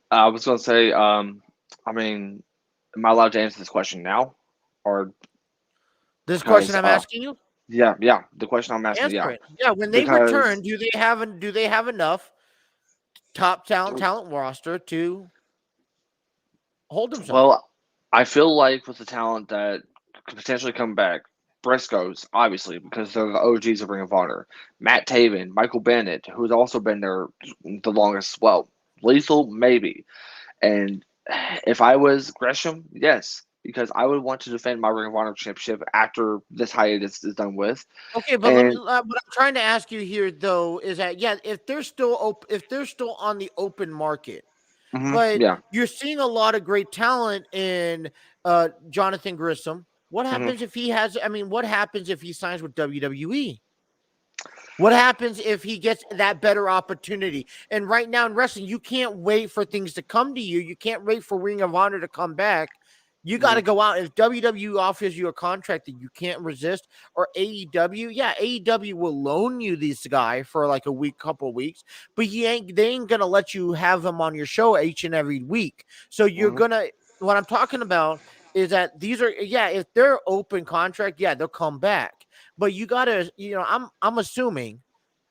I was gonna say I mean, am I allowed to answer this question now, or This question because I'm asking you, yeah, the question I'm asking, answer yeah, it. Yeah, when they return, because do they have enough top talent roster to hold themselves? well, I feel like with the talent that could potentially come back, Briscoes, obviously, because they're the OGs of Ring of Honor, Matt Taven, Michael Bennett, who's also been there the longest as well, Lethal, maybe. And if I was Gresham, yes, because I would want to defend my Ring of Honor championship after this hiatus is done with. Okay, but let me. And What I'm trying to ask you here, though, is that yeah, if they're still if they're still on the open market, but yeah, you're seeing a lot of great talent in Jonathan Grissom. What hmm happens if he has? I mean, what happens if he signs with WWE? What happens if he gets that better opportunity? And right now in wrestling, you can't wait for things to come to you. You can't wait for Ring of Honor to come back. You got hmm to go out. If WWE offers you a contract that you can't resist, or AEW, yeah, AEW will loan you this guy for like a week, couple of weeks, but they ain't gonna let you have him on your show each and every week. So you're hmm gonna. What I'm talking about is that these are if they're open contract, yeah, they'll come back. But you gotta, I'm assuming,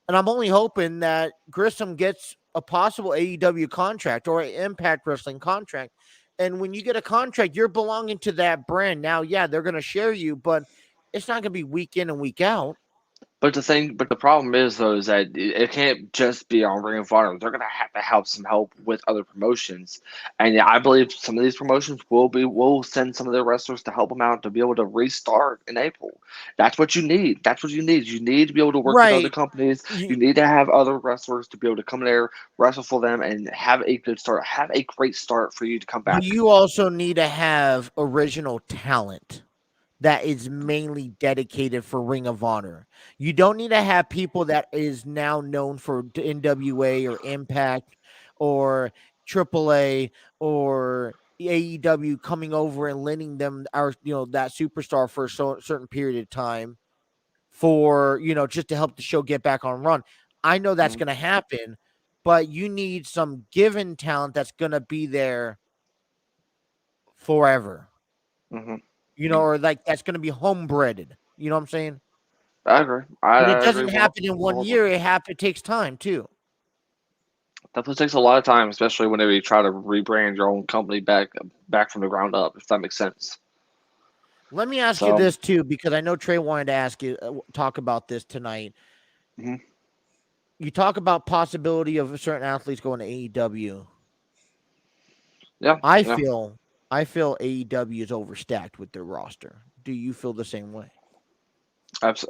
and I'm only hoping that Grissom gets a possible AEW contract or an Impact Wrestling contract. And when you get a contract, you're belonging to that brand. Now, yeah, they're gonna share you, but it's not gonna be week in and week out. but the problem is though is that it can't just be on Ring of Honor. They're gonna have to have some help with other promotions, and yeah, I believe some of these promotions will send some of their wrestlers to help them out to be able to restart in April. That's what you need. That's what you need. You need to be able to work with other Right. companies. You You, need to have other wrestlers to be able to come there, wrestle for them, and have a good start. Have a great start for you to come but back. you also need to have original talent that is mainly dedicated for Ring of Honor. You don't need to have people that is now known for NWA or Impact or AAA or AEW coming over and lending them that superstar for a certain period of time for just to help the show get back on run. I know that's Mhm, going to happen, but you need some given talent that's going to be there forever. mhm. Or like that's going to be homebreaded. You know what I'm saying? I agree. And it I agree doesn't happen in one wholeheartedly. year. It takes time too. Definitely takes a lot of time, especially whenever you try to rebrand your own company back from the ground up, if that makes sense. Let me ask you So, this too, because I know Trey wanted to ask you talk about this tonight. mhm. You talk about possibility of certain athletes going to AEW. Yeah, I yeah, feel AEW is overstacked with their roster. Do you feel the same way?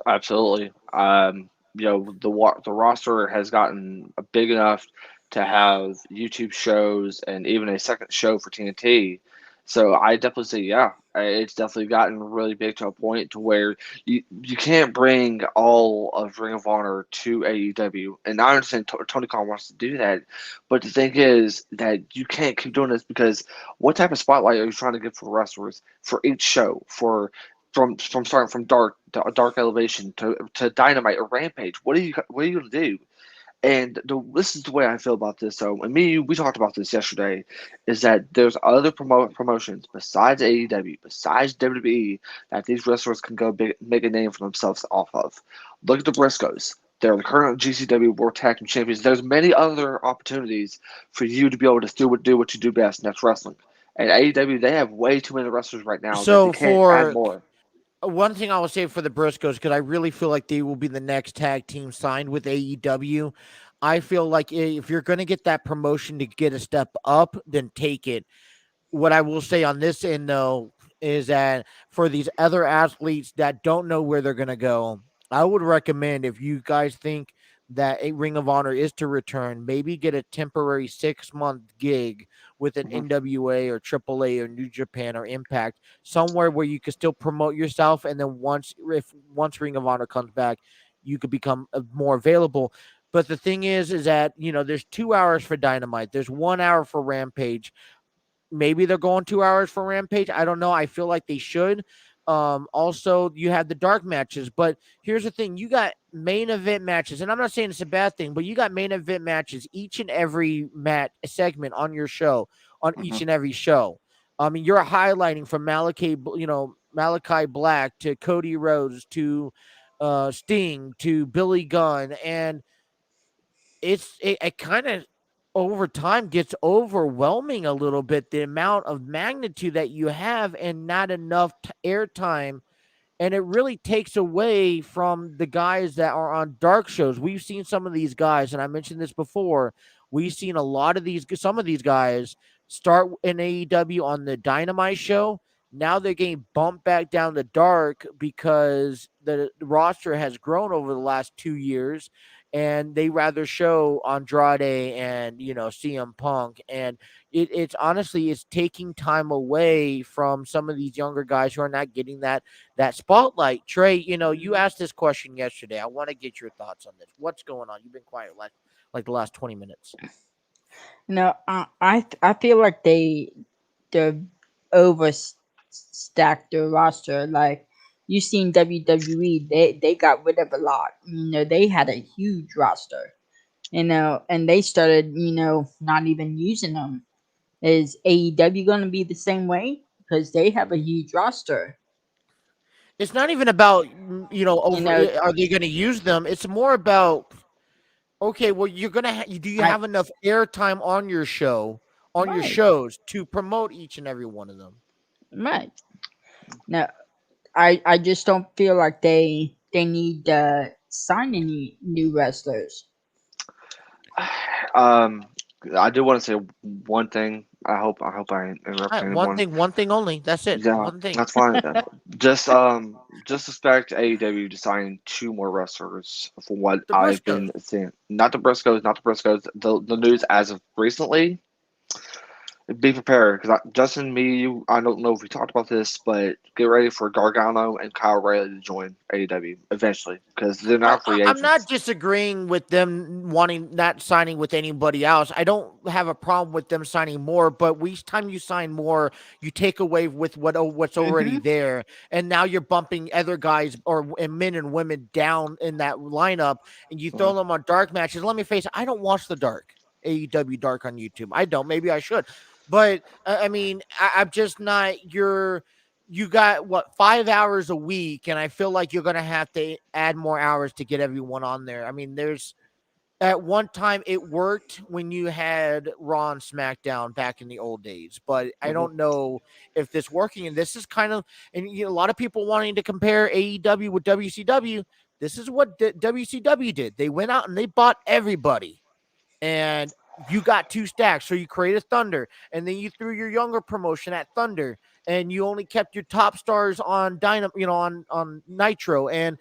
absolutely. The roster has gotten big enough to have YouTube shows and even a second show for TNT. So I definitely say, yeah, it's definitely gotten really big to a point to where you can't bring all of Ring of Honor to AEW. And I understand Tony Khan wants to do that, but the thing is that you can't keep doing this because what type of spotlight are you trying to give for wrestlers for each show from starting from dark elevation to dynamite or rampage? What are you gonna do? And this is the way I feel about this. So, and me, we talked about this yesterday, is that there's other promotions besides AEW, besides WWE, that these wrestlers can go make a name for themselves off of. Look at the Briscoes. They're the current GCW World Tag Team Champions. There's many other opportunities for you to be able to do what you do best, and that's wrestling. And AEW, they have way too many wrestlers right now that they So can't add for more. one thing I will say for the Briscoes, because I really feel like they will be the next tag team signed with AEW. I feel like if you're going to get that promotion to get a step up, then take it. What I will say on this end, though, is that for these other athletes that don't know where they're going to go, I would recommend if you guys think that a Ring of Honor is to return, maybe get a temporary 6-month gig with an Mhm, NWA or AAA or New Japan or Impact, somewhere where you can still promote yourself. And then once Ring of Honor comes back, you could become more available. But the thing is that, there's 2 hours for Dynamite, there's 1 hour for Rampage. Maybe they're going 2 hours for Rampage. I don't know. I feel like they should. Also, you have the dark matches, but here's the thing: you got main event matches, and I'm not saying it's a bad thing, but you got main event matches each and every segment on your show, on each mhm, and every show. I mean, you're highlighting from Malachi Black to Cody Rhodes to Sting to Billy Gunn, and it kind of over time gets overwhelming a little bit, the amount of magnitude that you have and not enough airtime. And it really takes away from the guys that are on dark shows. We've seen some of these guys, and I mentioned this before. We've seen some of these guys start in AEW on the Dynamite show. Now they're getting bumped back down to dark because the roster has grown over the last 2 years, and they rather show Andrade and CM Punk, and it's honestly it's taking time away from some of these younger guys who are not getting that spotlight. Trey, you asked this question yesterday. I want to get your thoughts on this. What's going on? You've been quiet like the last 20 minutes. I feel like they're overstacked their roster. Like you seen WWE, they got rid of a lot. They had a huge roster. And they started, not even using them. Is AEW going to be the same way? Because they have a huge roster. It's not even about, are they going to use them? It's more about, okay, well, you're going to, do you have enough airtime on your show, on your shows to promote each and every one of them? Right. No, I just don't feel like they need to sign any new wrestlers. I do want to say one thing. I hope I interrupt anyone. One thing only. That's it. Yeah, one thing. that's fine. just expect AEW to sign 2 more wrestlers from what I've been seeing. Not the Briscoes. The news as of recently. Be prepared, because Justin, I don't know if we talked about this, but get ready for Gargano and Kyle O'Reilly to join AEW eventually, because they're not free agents. I'm not disagreeing with them not signing with anybody else. I don't have a problem with them signing more, but each time you sign more, you take away with what's already there, and now you're bumping other guys and men and women down in that lineup, and you throw them on dark matches. Let me face it, I don't watch the dark AEW dark on YouTube. I don't. Maybe I should. But I mean, I'm just not you got 5 hours a week, and I feel like you're going to have to add more hours to get everyone on there. I mean, at one time it worked when you had Raw and SmackDown back in the old days, but I don't know if this working. And this is kind of, and a lot of people wanting to compare AEW with WCW. This is what WCW did. They went out and they bought everybody, and you got 2 stacks. So you created Thunder, and then you threw your younger promotion at Thunder, and you only kept your top stars on Dynamite, on Nitro. And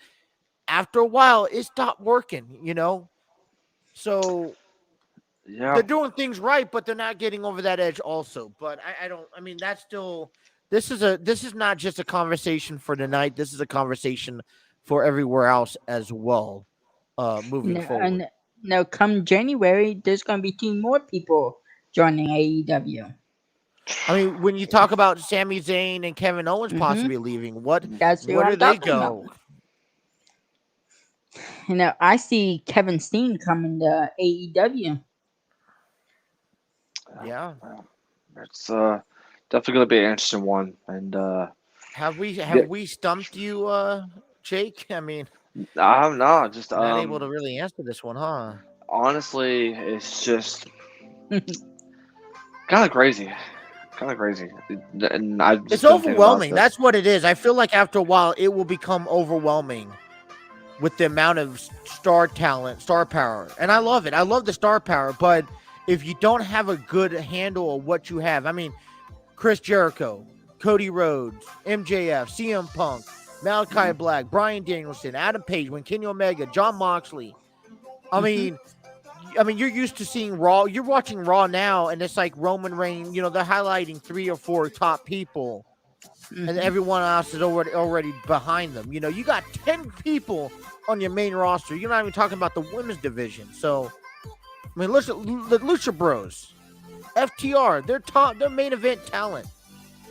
after a while, it stopped working, So they're doing things right, but they're not getting over that edge also. But that's still, this is not just a conversation for tonight. This is a conversation for everywhere else as well, moving forward. No, come January, there's going to be 2 more people joining AEW. I mean, when you talk about Sami Zayn and Kevin Owens possibly leaving, where do they go? About. I see Kevin Steen coming to AEW. Yeah. It's definitely going to be an interesting one. And have we stumped you, Jake? I mean, I'm not just not able to really answer this one, huh? Honestly, it's just kind of crazy. And it's overwhelming. That's what it is. I feel like after a while, it will become overwhelming with the amount of star talent, star power. And I love it. I love the star power. But if you don't have a good handle of what you have, I mean, Chris Jericho, Cody Rhodes, MJF, CM Punk, Malachi Black, Bryan Danielson, Adam Page, Kenny Omega, Jon Moxley. I mean, you're used to seeing Raw. You're watching Raw now, and it's like Roman Reigns. They're highlighting 3 or 4 top people, and everyone else is already behind them. You got 10 people on your main roster. You're not even talking about the women's division. So, I mean, listen, the Lucha Bros, FTR, they're main event talent.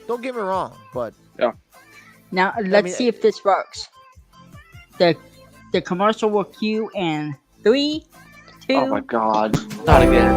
Don't get me wrong, but yeah. Now let's see if this works. The commercial will cue in 3, 2. Oh my God! Not again.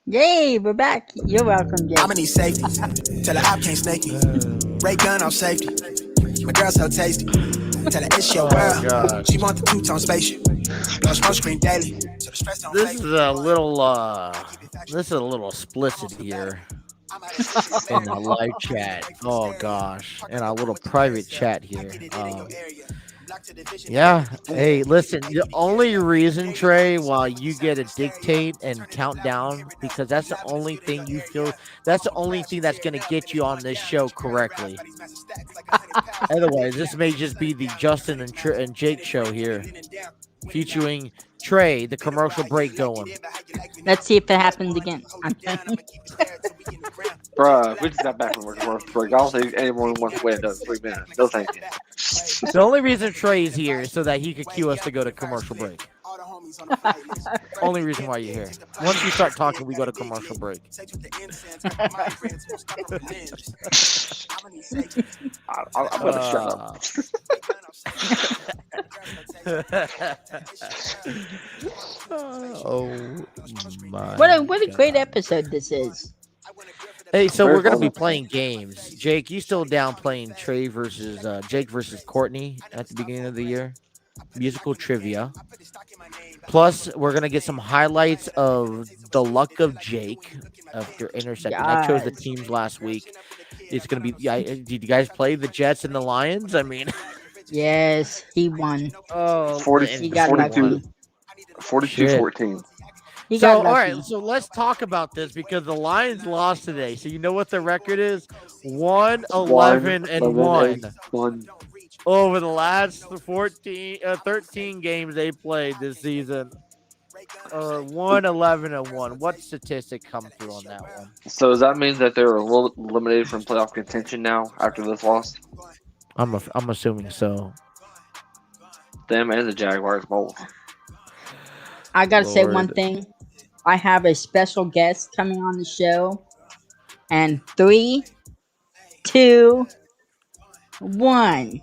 Yay, we're back. You're welcome, Jake. I'ma need safety. Tell her I can't snake you. Ray gun off safety. My girl so tasty. Tell her it's your world. God. She want the two-tone spaceship. Blow smoke screen daily. So the stress don't This fake is me. a little explicit here in the live chat. Oh gosh, in our little private chat here. Yeah. Hey, listen. The only reason, Trey, why you get to dictate and count down, because that's the only thing you feel. That's the only thing that's going to get you on this show correctly. Otherwise, this may just be the Justin and Jake show here, featuring Trey. The commercial break going. Let's see if it happens again. I'm kidding. Bruh, we just got back from commercial break. I don't think anyone wants to wait another 3 minutes. No, thank you. The only reason Trey is here is so that he could cue us to go to commercial break. Only reason why you're here. Once you start talking, we go to commercial break. I'm going to shut up. Oh my! What a great episode this is. Hey, so Very we're gonna be fun. playing games. Jake, you still down playing Trey versus Jake versus Courtney at the beginning of the year? Musical trivia. Plus, we're gonna get some highlights of the luck of Jake after intersecting. I chose the Yes. teams last week. It's gonna be. Did you guys play the Jets and the Lions? I mean, Yes, he won. oh, 40 He got 42 lucky. 42-14. He So, got all lucky. right, so let's talk about this because the Lions lost today. So, you know what the record is? 1-11-1 1. over the last 13 games they played this season. 1-11-1. What statistic come through on that one? So does that mean that they're eliminated from playoff contention now after this loss? I'm assuming so. Them and the Jaguars both. I gotta say one Lord. thing. I have a special guest coming on the show. And 3, 2, 1.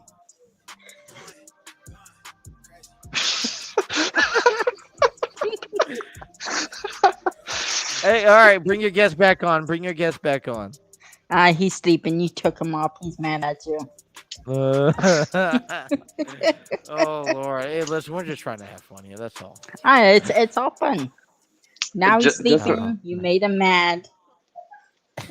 Hey, all right, bring your guest back on. Bring your guest back on. He's sleeping. You took him off. He's mad at you. Oh Lord! Hey, listen, we're just trying to have fun here. That's all. It's all fun. Now he's Just- sleeping. You made him mad.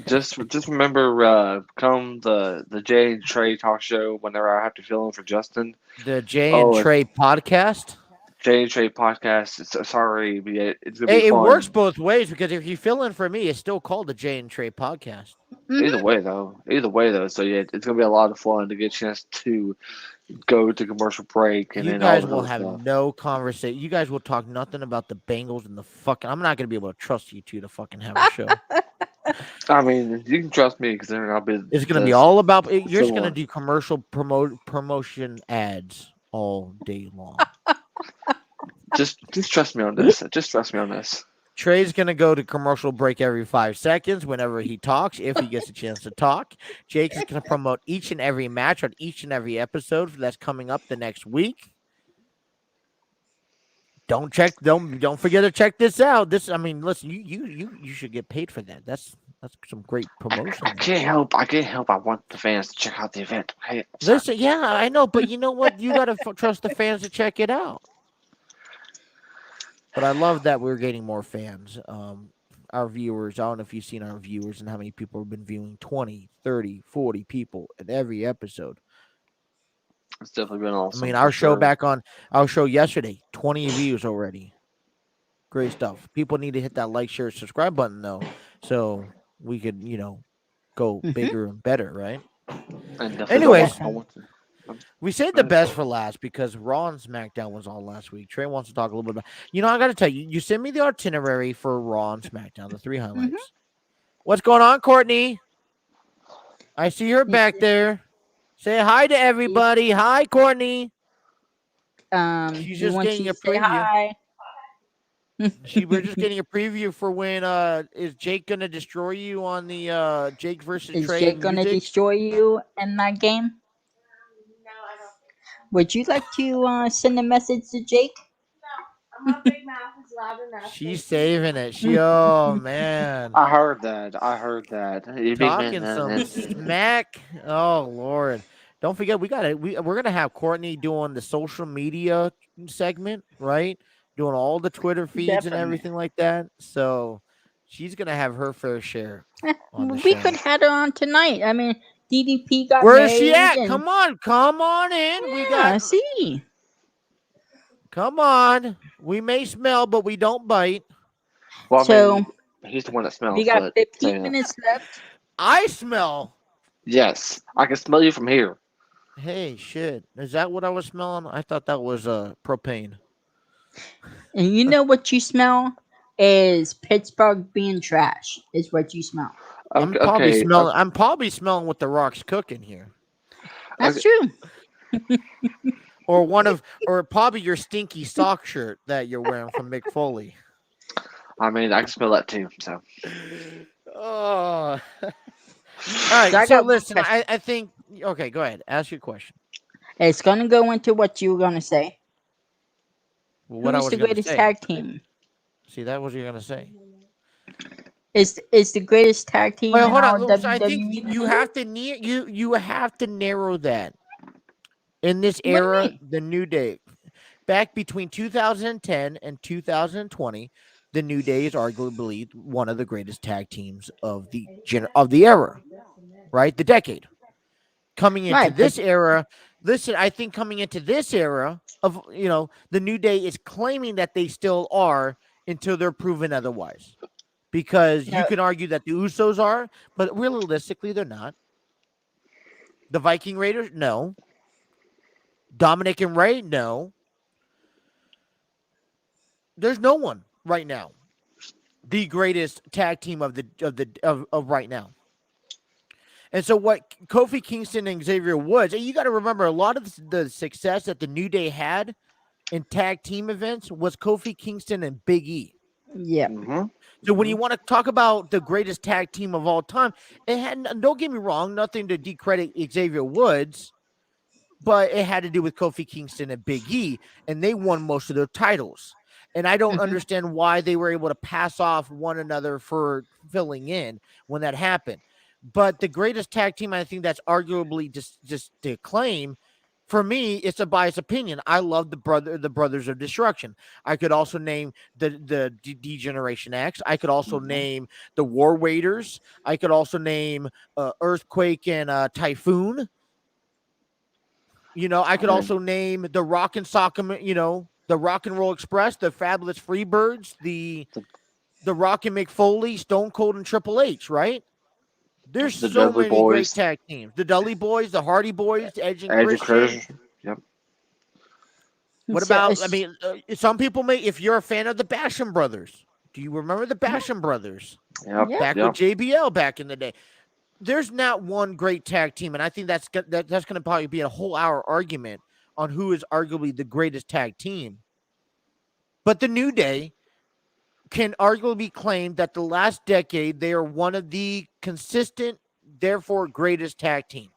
Just remember, come the Jay and Trey talk show whenever I have to fill in for Justin. The Jay and Oh, Trey podcast. Jay and Trey podcast. Sorry, but it's gonna Hey, be it fun. works both ways because if you fill in for me, it's still called the Jay and Trey podcast. Either way though. So yeah, it's gonna be a lot of fun to get a chance to go to commercial break and You then guys all will that have stuff. no conversation. You guys will talk nothing about the Bengals and the fucking. I'm not gonna be able to trust you two to fucking have a show. I mean, you can trust me because then I'll be. It's gonna be all about. You're just gonna similar. do commercial promotion ads all day long. Just trust me on this. Just trust me on this. Trey's gonna go to commercial break every 5 seconds whenever he talks, if he gets a chance to talk. Jake is gonna promote each and every match on each and every episode that's coming up the next week. Don't forget to check this out. Listen, you should get paid for that. That's some great promotion. I can't help. I want the fans to check out the event. Hey, Listen, yeah, I know, but you know what? You gotta trust the fans to check it out. But I love that we're getting more fans. Our viewers, I don't know if you've seen our viewers and how many people have been viewing 20, 30, 40 people in every episode. it's definitely been awesome. I mean, for our show sure. our show yesterday, 20 views already. Great stuff. People need to hit that like, share, subscribe button though, so we could, go bigger and better, right? And definitely Anyways, I want to. We saved the best for last because Raw and SmackDown was all last week. Trey wants to talk a little bit about. I got to tell you, you sent me the itinerary for Raw and SmackDown, the 3 highlights. What's going on, Courtney? I see her back there. Say hi to everybody. Hi, Courtney. She's just getting a say preview. hi. We're just getting a preview for when is Jake gonna destroy you on the Jake versus Is Trey Jake gonna music? destroy you in that game? Would you like to send a message to Jake? I'm not Big Mouth as She's saving it. Oh man. I heard that. You big Talking man. some smack. Oh Lord. Don't forget we're gonna have Courtney doing the social media segment, right? Doing all the Twitter feeds and Definitely. everything like that. So she's gonna have her fair share on the We show. could have her on tonight. I mean, DDP got Where married. is she at? And, Come on in. We yeah, got see. come on. We may smell, but we don't bite. Well, I So mean, he's the one that smells. we got But 15 minutes left. I smell. yes, I can smell you from here. Hey, shit. Is that what I was smelling? I thought that was propane. And you know what you smell? Is Pittsburgh being trash. Is what you smell. I'm probably smelling what the Rock's cooking here. That's true. Or probably your stinky sock shirt that you're wearing from Mick Foley. I mean, I can smell that too. So. Oh. All right. So listen, I think. Okay, go ahead. Ask your question. It's gonna go into what you were gonna say. Well, what I Who's was the gonna greatest say. tag team? See, that was what you're gonna say. Is the greatest tag team Well, in hold all on. WWE? I think you have to you have to narrow that. In this What do you era, mean? the New Day, back between 2010 and 2020, the New Day is arguably one of the greatest tag teams of the era, right? The decade. Coming into Right, this era, listen, I think coming into this era of, the New Day is claiming that they still are until they're proven otherwise. Because you can argue that the Usos are, but realistically, they're not. The Viking Raiders, no. Dominic and Ray, no. There's no one right now. The greatest tag team of right now. And so what Kofi Kingston and Xavier Woods, and you got to remember a lot of the success that the New Day had in tag team events was Kofi Kingston and Big E. Yeah. Mm-hmm. So when you want to talk about the greatest tag team of all time, it had, don't get me wrong, nothing to decredit Xavier Woods, but it had to do with Kofi Kingston and Big E, and they won most of their titles. And I don't understand why they were able to pass off one another for filling in when that happened. But the greatest tag team, I think that's arguably just to claim, for me, it's a biased opinion. I love the Brothers of Destruction. I could also name the D-Generation X. I could also name the War Raiders. I could also name Earthquake and Typhoon. I could also name the Rock and Sock'em, the Rock and Roll Express, the Fabulous Freebirds, the Rock and McFoley, Stone Cold, and Triple H, right? There's so many great tag teams. The Dudley Boys, the Hardy Boys, Edge and Christian. Yep. What about, some people may, if you're a fan of the Basham Brothers, do you remember the Basham Brothers? Yep. Back with JBL back in the day. There's not one great tag team, and I think that's going to probably be a whole hour argument on who is arguably the greatest tag team. But the New Day can arguably claim that the last decade they are one of the consistent, therefore greatest tag team.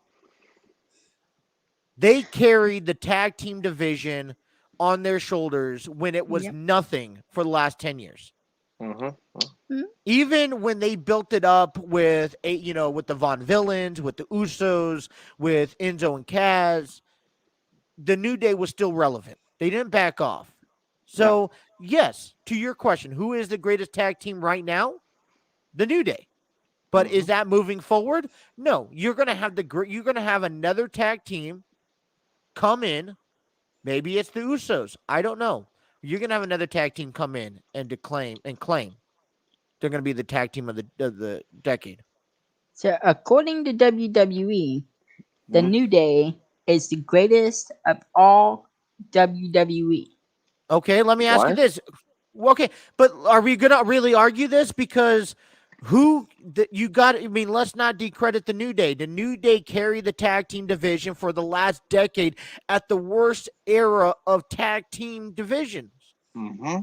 They carried the tag team division on their shoulders when it was nothing for the last 10 years. Mm-hmm. Even when they built it up with with the Von Villains, with the Usos, with Enzo and Ncaa, the New Day was still relevant. They didn't back off. So, yes, to your question, who is the greatest tag team right now? The New Day. But is that moving forward? No. You're going to have another tag team come in. Maybe it's the Usos. I don't know. You're going to have another tag team come in and claim they're going to be the tag team of the decade. So, according to WWE, the New Day is the greatest of all WWE. Okay, let me ask you this. Okay, but are we going to really argue this? Because let's not discredit the New Day. The New Day carried the tag team division for the last decade at the worst era of tag team divisions.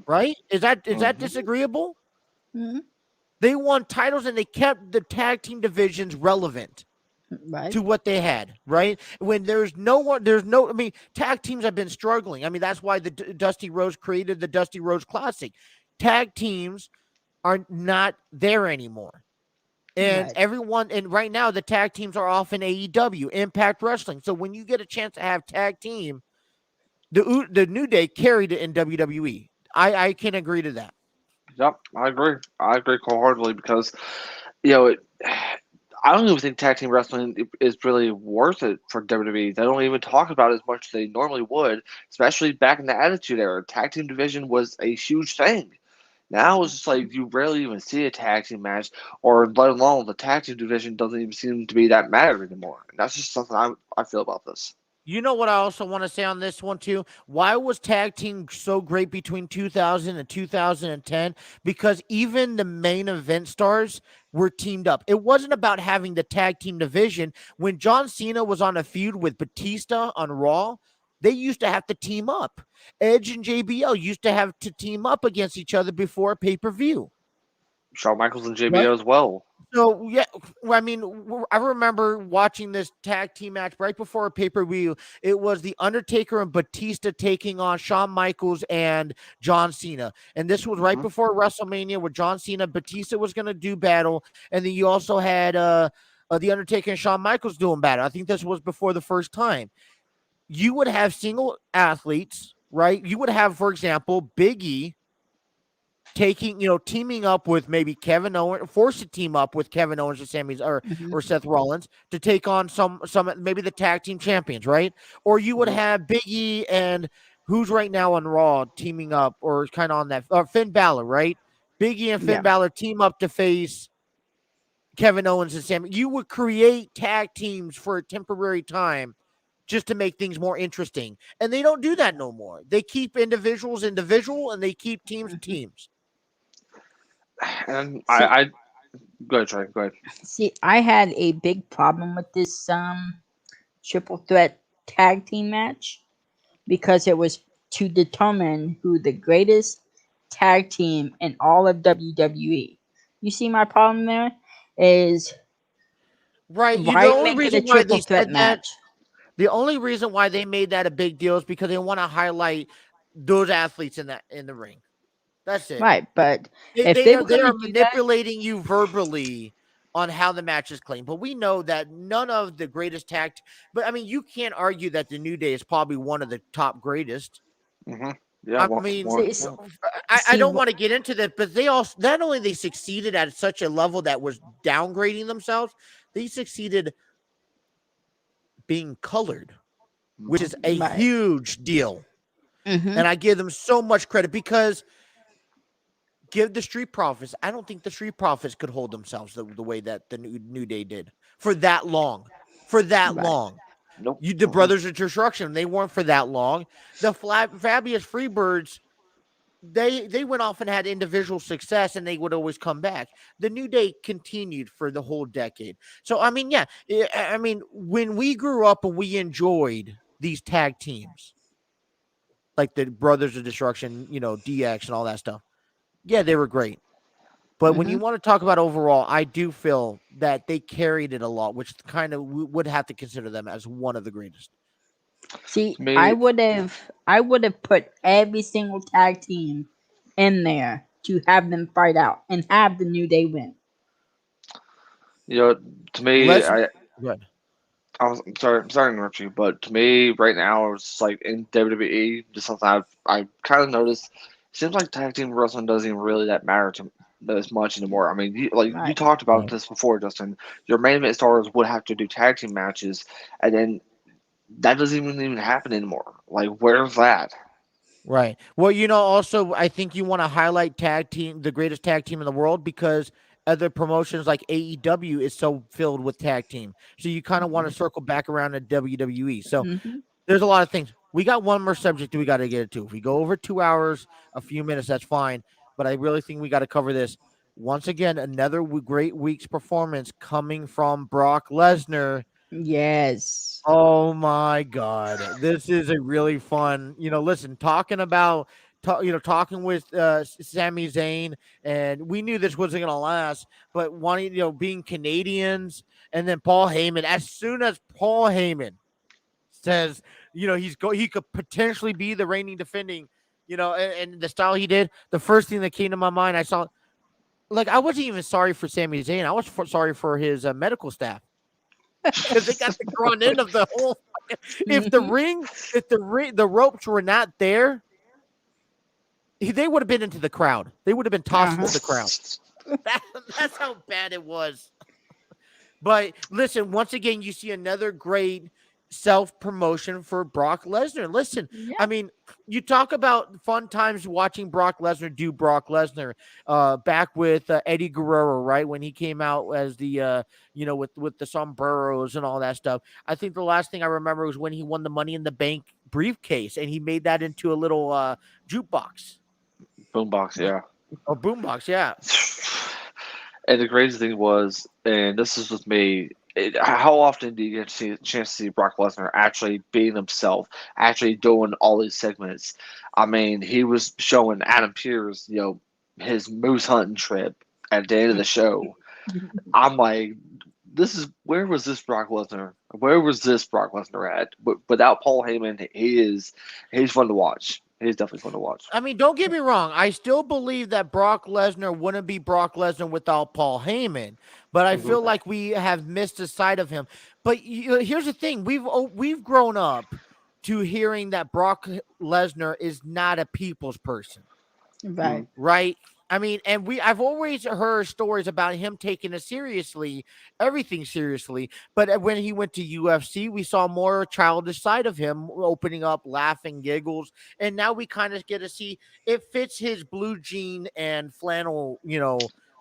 Right? Is that disagreeable? They won titles and they kept the tag team divisions relevant to what they had, right? When tag teams have been struggling. That's why the Dusty Rhodes created the Dusty Rhodes Classic. tag teams are not there anymore. And Right. everyone, and right now the tag teams are off in AEW, Impact Wrestling. So when you get a chance to have tag team, the New Day carried it in WWE. I can agree to that. Yep, I agree. I agree wholeheartedly because, you know, I don't even think tag team wrestling is really worth it for WWE. They don't even talk about it as much as they normally would, especially back in the Attitude Era. Tag team division was a huge thing. Now it's just like you rarely even see a tag team match, or let alone the tag team division doesn't even seem to be that matter anymore. And that's just something I feel about this. You know what I also want to say on this one too? Why was tag team so great between 2000 and 2010? Because even the main event stars were teamed up. It wasn't about having the tag team division. When John Cena was on a feud with Batista on Raw, they used to have to team up. Edge and JBL used to have to team up against each other before a pay-per-view. Shawn Michaels and Right? JBL as well. So yeah, I mean, I remember watching this tag team match right before a pay-per-view. It was the Undertaker and Batista taking on Shawn Michaels and John Cena, and this was right Mhm. before WrestleMania, where John Cena, Batista was going to do battle, and then you also had the Undertaker and Shawn Michaels doing battle. I think this was before the first time. You would have single athletes, right? You would have, for example, Big E teaming up with maybe Kevin Owens, forced to team up with Kevin Owens or Mhm. or Seth Rollins to take on some maybe the tag team champions, right? Or you would Mhm. have Big E and who's right now on Raw teaming up or kind of on that Finn Balor, right? Big E and Finn Yeah. Balor team up to face Kevin Owens and Sammy. You would create tag teams for a temporary time just to make things more interesting. And they don't do that no more. They keep individuals individual and they keep teams Mhm. teams. And See, I go ahead, Trey. Go ahead. I had a big problem with this triple threat tag team match because it was to determine who the greatest tag team in all of WWE. You see my problem there is Right. The why only make it reason a why triple they threat said that, match? the only reason why they made that a big deal is because they want to highlight those athletes in the ring. That's it. Right, but They if they they are were they gonna are do that, manipulating you verbally on how the match is claimed. But we know that none of the greatest but I mean, you can't argue that the New Day is probably one of the top greatest. Hmm. Yeah, I well, mean, well, see, yeah. I see, don't want to get into that, but they also not only they succeeded at such a level that was downgrading themselves, they succeeded being colored, which Mhm. is a right. huge deal. Mm-hmm. And I give them so much credit because give the Street Profits. I don't think the Street Profits could hold themselves the way that the New Day did for that long. For that Right. long. Nope. The Mhm. Brothers of Destruction, they weren't for that long. The Fabulous Freebirds, they went off and had individual success and they would always come back. The New Day continued for the whole decade. So I mean, yeah, I mean, when we grew up and we enjoyed these tag teams, like the Brothers of Destruction, DX and all that stuff. Yeah, they were great. But when Mm-hmm. you want to talk about overall, I do feel that they carried it a lot, which kind of would have to consider them as one of the greatest. See, To me, I would have put every single tag team in there to have them fight out and have the New Day win. you know, to me, Let's good. I'm sorry to interrupt you, but to me, right now, it's like in WWE, just something I kind of noticed. It seems like tag team wrestling doesn't even really that matter to as much anymore. I mean, you Right. talked about Right. this before, Justin. Your main event stars would have to do tag team matches, and then that doesn't even happen anymore. Like, where's that? Right. Well, also I think you want to highlight tag team, the greatest tag team in the world, because other promotions like AEW is so filled with tag team. So you kind of want to circle back around to WWE. So Mm-hmm. there's a lot of things. We got one more subject that we got to get into. If we go over 2 hours, a few minutes, that's fine. But I really think we got to cover this. Once again, another great week's performance coming from Brock Lesnar. Yes. Oh my God. This is a really fun, listen, talking with Sami Zayn, and we knew this wasn't going to last, but wanting, being Canadians, and then Paul Heyman, as soon as Paul Heyman says, he could potentially be the reigning defending, and the style he did. The first thing that came to my mind, I saw, like, I wasn't even sorry for Sami Zayn. I was sorry for his medical staff because they got the grunt end of the whole. If the the ropes were not there, they would have been into the crowd. They would have been tossed into the crowd. That's how bad it was. But listen, once again, you see another great self-promotion for Brock Lesnar. Listen, Yeah. I mean, you talk about fun times watching Brock Lesnar do Brock Lesnar back with Eddie Guerrero, right? When he came out as the, with the sombreros and all that stuff. I think the last thing I remember was when he won the Money in the Bank briefcase and he made that into a little jukebox. Boombox, yeah. Or boombox, yeah. And the crazy thing was, and this is with me, how often do you get a chance to see Brock Lesnar actually being himself, actually doing all these segments? I mean, he was showing Adam Pearce, his moose hunting trip at the end of the show. I'm like, where was this Brock Lesnar? Where was this Brock Lesnar at? But without Paul Heyman, he's fun to watch. He's definitely fun to watch. I mean, don't get me wrong. I still believe that Brock Lesnar wouldn't be Brock Lesnar without Paul Heyman, but I feel like we have missed a side of him. But here's the thing: we've grown up to hearing that Brock Lesnar is not a people's person, Right. right? I mean, and I've always heard stories about him taking everything seriously. But when he went to UFC, we saw more childish side of him, opening up, laughing, giggles, and now we kind of get to see it fits his blue jean and flannel,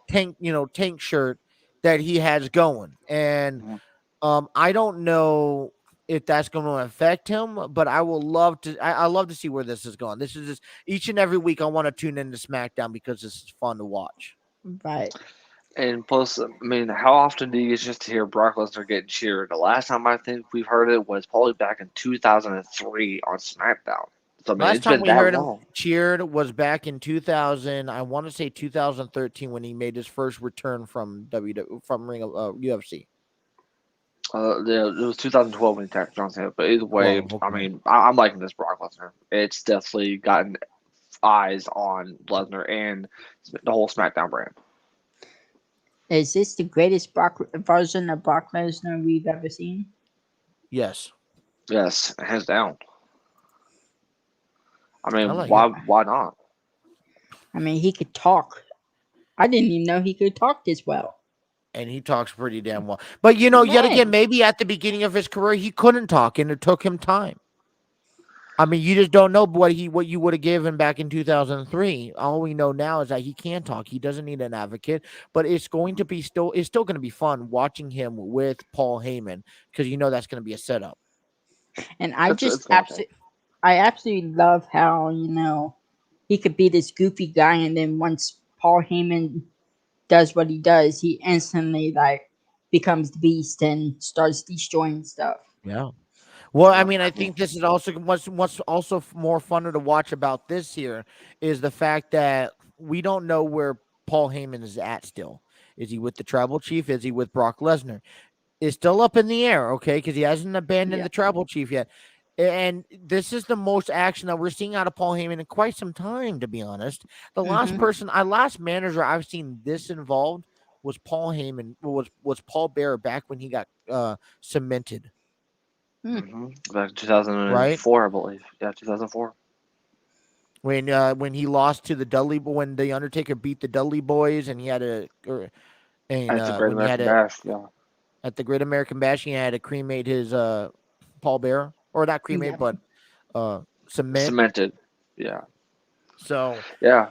tank shirt that he has going. And I don't know if that's going to affect him, but I will love to. I love to see where this is going. This is just each and every week. I want to tune into SmackDown because this is fun to watch. Right. And plus, I mean, how often do you get just to hear Brock Lesnar getting cheered? The last time I think we've heard it was probably back in 2003 on SmackDown. So I mean, Last it's time been we that heard long. him cheered was back in 2000. I want to say 2013 when he made his first return from UFC. Yeah, it was 2012 when he attacked John Cena. But either way, 12, I okay. mean, I'm liking this Brock Lesnar. It's definitely gotten eyes on Lesnar and the whole SmackDown brand. Is this the greatest version of Brock Lesnar we've ever seen? Yes. Yes, hands down. I mean, I like why it. why not? I mean, he could talk. I didn't even know he could talk this well. And he talks pretty damn well. But yet Man. again, maybe at the beginning of his career he couldn't talk, and it took him time. I mean, you just don't know what you would have given back in 2003. All we know now is that he can talk. He doesn't need an advocate, but it's still going to be fun watching him with Paul Heyman because that's going to be a setup. And I It's gonna take. I absolutely love how he could be this goofy guy, and then once Paul Heyman does what he does, he instantly becomes the beast and starts destroying stuff. Yeah. Well, I mean, I think this is also what's also more funner to watch about this here is the fact that we don't know where Paul Heyman is at still. Is he with the tribal chief? Is he with Brock Lesnar? It's still up in the air, okay, because he hasn't abandoned the tribal chief yet. And this is the most action that we're seeing out of Paul Heyman in quite some time, to be honest. The last manager I've seen this involved was Paul Heyman, was Paul Bearer back when he got cemented. Back in 2004, I believe. Yeah, 2004. When he lost to the Dudley, when the Undertaker beat the Dudley Boys, and he had At the Great when he had American Bash, yeah. at the Great American Bash, he had to cremate his Paul Bearer, or not cremate, but Cemented. Yeah. So Yeah.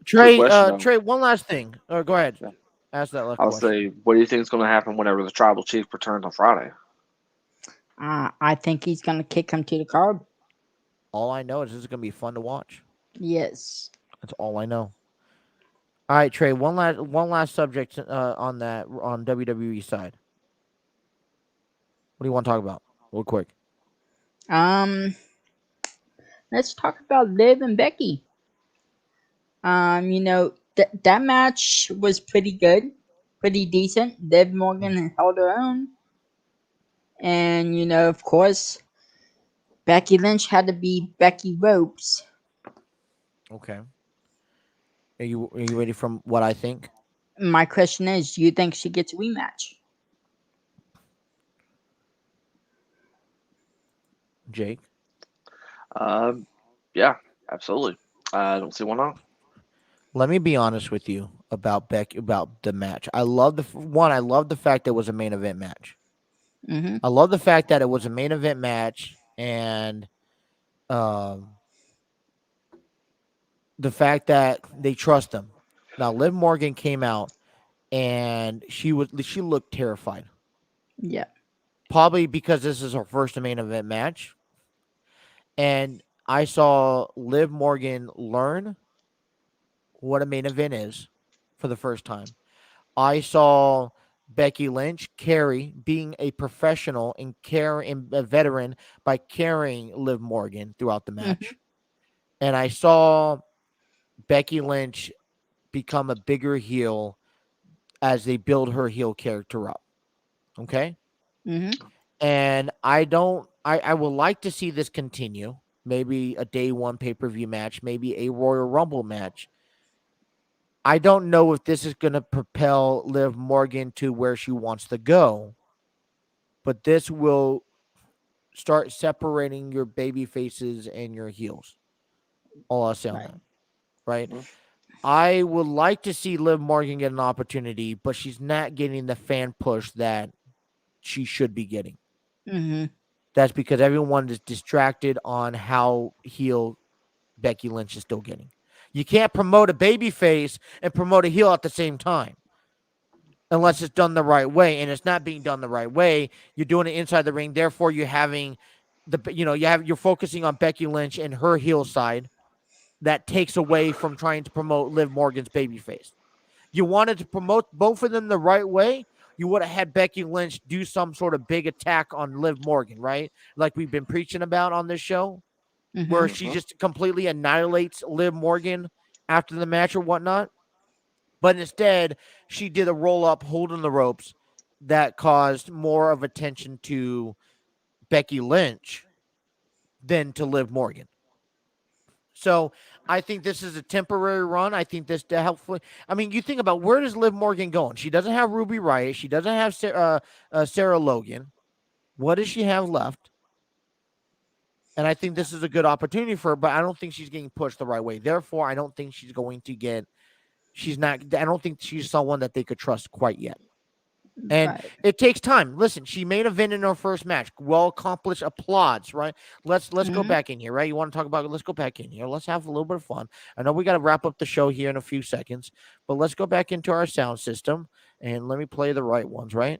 Trey, question, Trey, one last thing. Go ahead. Yeah. Ask that last I'll question. say, what do you think is going to happen whenever the tribal chief returns on Friday? I think he's gonna kick him to the curb. All I know is this is gonna be fun to watch. Yes. That's all I know. All right, Trey. One last subject on WWE side. What do you want to talk about, real quick? Let's talk about Liv and Becky. That match was pretty good, pretty decent. Liv Morgan held her own, and of course, Becky Lynch had to be Becky Ropes. Okay. Are you ready from what I think? My question is, do you think she gets a rematch? Jake? Yeah, absolutely. I don't see why not. Let me be honest with you about the match. I love I love the fact that it was a main event match. Mm-hmm. I love the fact that it was a main event match, and um, the fact that they trust them. Now, Liv Morgan came out and she looked terrified, Yeah. probably because this is her first main event match. And I saw Liv Morgan learn what a main event is for the first time. I saw Becky Lynch being a professional and a veteran by carrying Liv Morgan throughout the Mm-hmm. match. And I saw Becky Lynch become a bigger heel as they build her heel character up. Okay? Mm-hmm. And I would like to see this continue. Maybe a day one pay-per-view match, maybe a Royal Rumble match. I don't know if this is going to propel Liv Morgan to where she wants to go, but this will start separating your baby faces and your heels. All I'll say on Right. that, right? Mhm. I would like to see Liv Morgan get an opportunity, but she's not getting the fan push that she should be getting. Mm-hmm. That's because everyone is distracted on how heel Becky Lynch is still getting. You can't promote a baby face and promote a heel at the same time unless it's done the right way, and it's not being done the right way. You're doing it inside the ring, therefore you're having you're focusing on Becky Lynch and her heel side. That takes away from trying to promote Liv Morgan's babyface. You wanted to promote both of them the right way, you would have had Becky Lynch do some sort of big attack on Liv Morgan, right? Like we've been preaching about on this show, where Mm-hmm. she just completely annihilates Liv Morgan after the match or whatnot. But instead, she did a roll up holding the ropes that caused more of attention to Becky Lynch than to Liv Morgan. So I think this is a temporary run. I think this to helpfully. I mean, you think about where does Liv Morgan going? She doesn't have Ruby Riott. She doesn't have Sarah Logan. What does she have left? And I think this is a good opportunity for her, but I don't think she's getting pushed the right way. Therefore, I don't think she's going to get. She's not. I don't think she's someone that they could trust quite yet. And Right. it takes time. Listen, she made a win in her first match. Well accomplished. Applauds, right? Let's go Mm-hmm. back in here, right? You want to talk about it? Let's go back in here. Let's have a little bit of fun. I know we got to wrap up the show here in a few seconds, but let's go back into our sound system and let me play the right ones, right?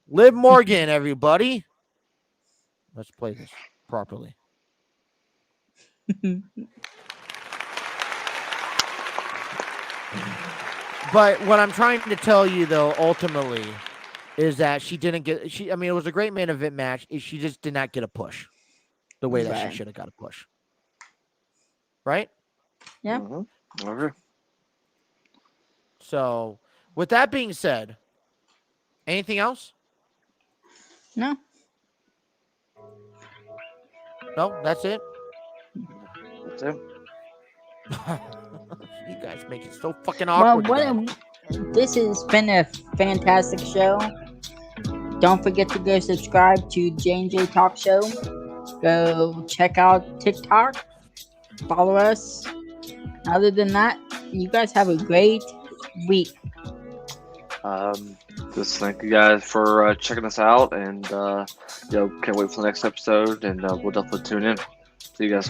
Liv Morgan, everybody. Let's play this properly. But what I'm trying to tell you, though, ultimately, is that she didn't get. I mean, it was a great main event match. She just did not get a push the way that she Right. should have got a push. Right? Yeah. Mm-hmm. I agree. So, with that being said, anything else? No. No, that's it. That's it. You guys make it so fucking Well, awkward. this has been a fantastic show. Don't forget to go subscribe to J&J Talk Show. Go check out TikTok. Follow us. Other than that, you guys have a great week. Just thank you guys for checking us out, and can't wait for the next episode, and we'll definitely tune in. See you guys.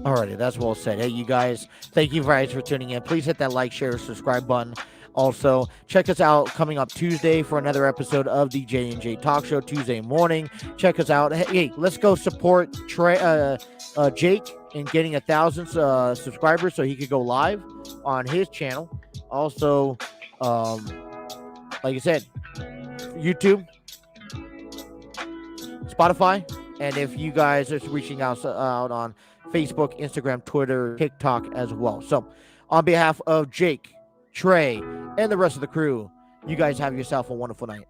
Alrighty, that's well said. Hey, you guys, thank you guys for tuning in. Please hit that like, share, subscribe button. Also, check us out coming up Tuesday for another episode of the J&J Talk Show Tuesday morning. Check us out. Hey, let's go support Jake in getting 1,000 subscribers so he could go live on his channel. Also, like I said, YouTube, Spotify, and if you guys are reaching out on Facebook, Instagram, Twitter, TikTok as well. So, on behalf of Jake, Trey, and the rest of the crew, you guys have yourself a wonderful night.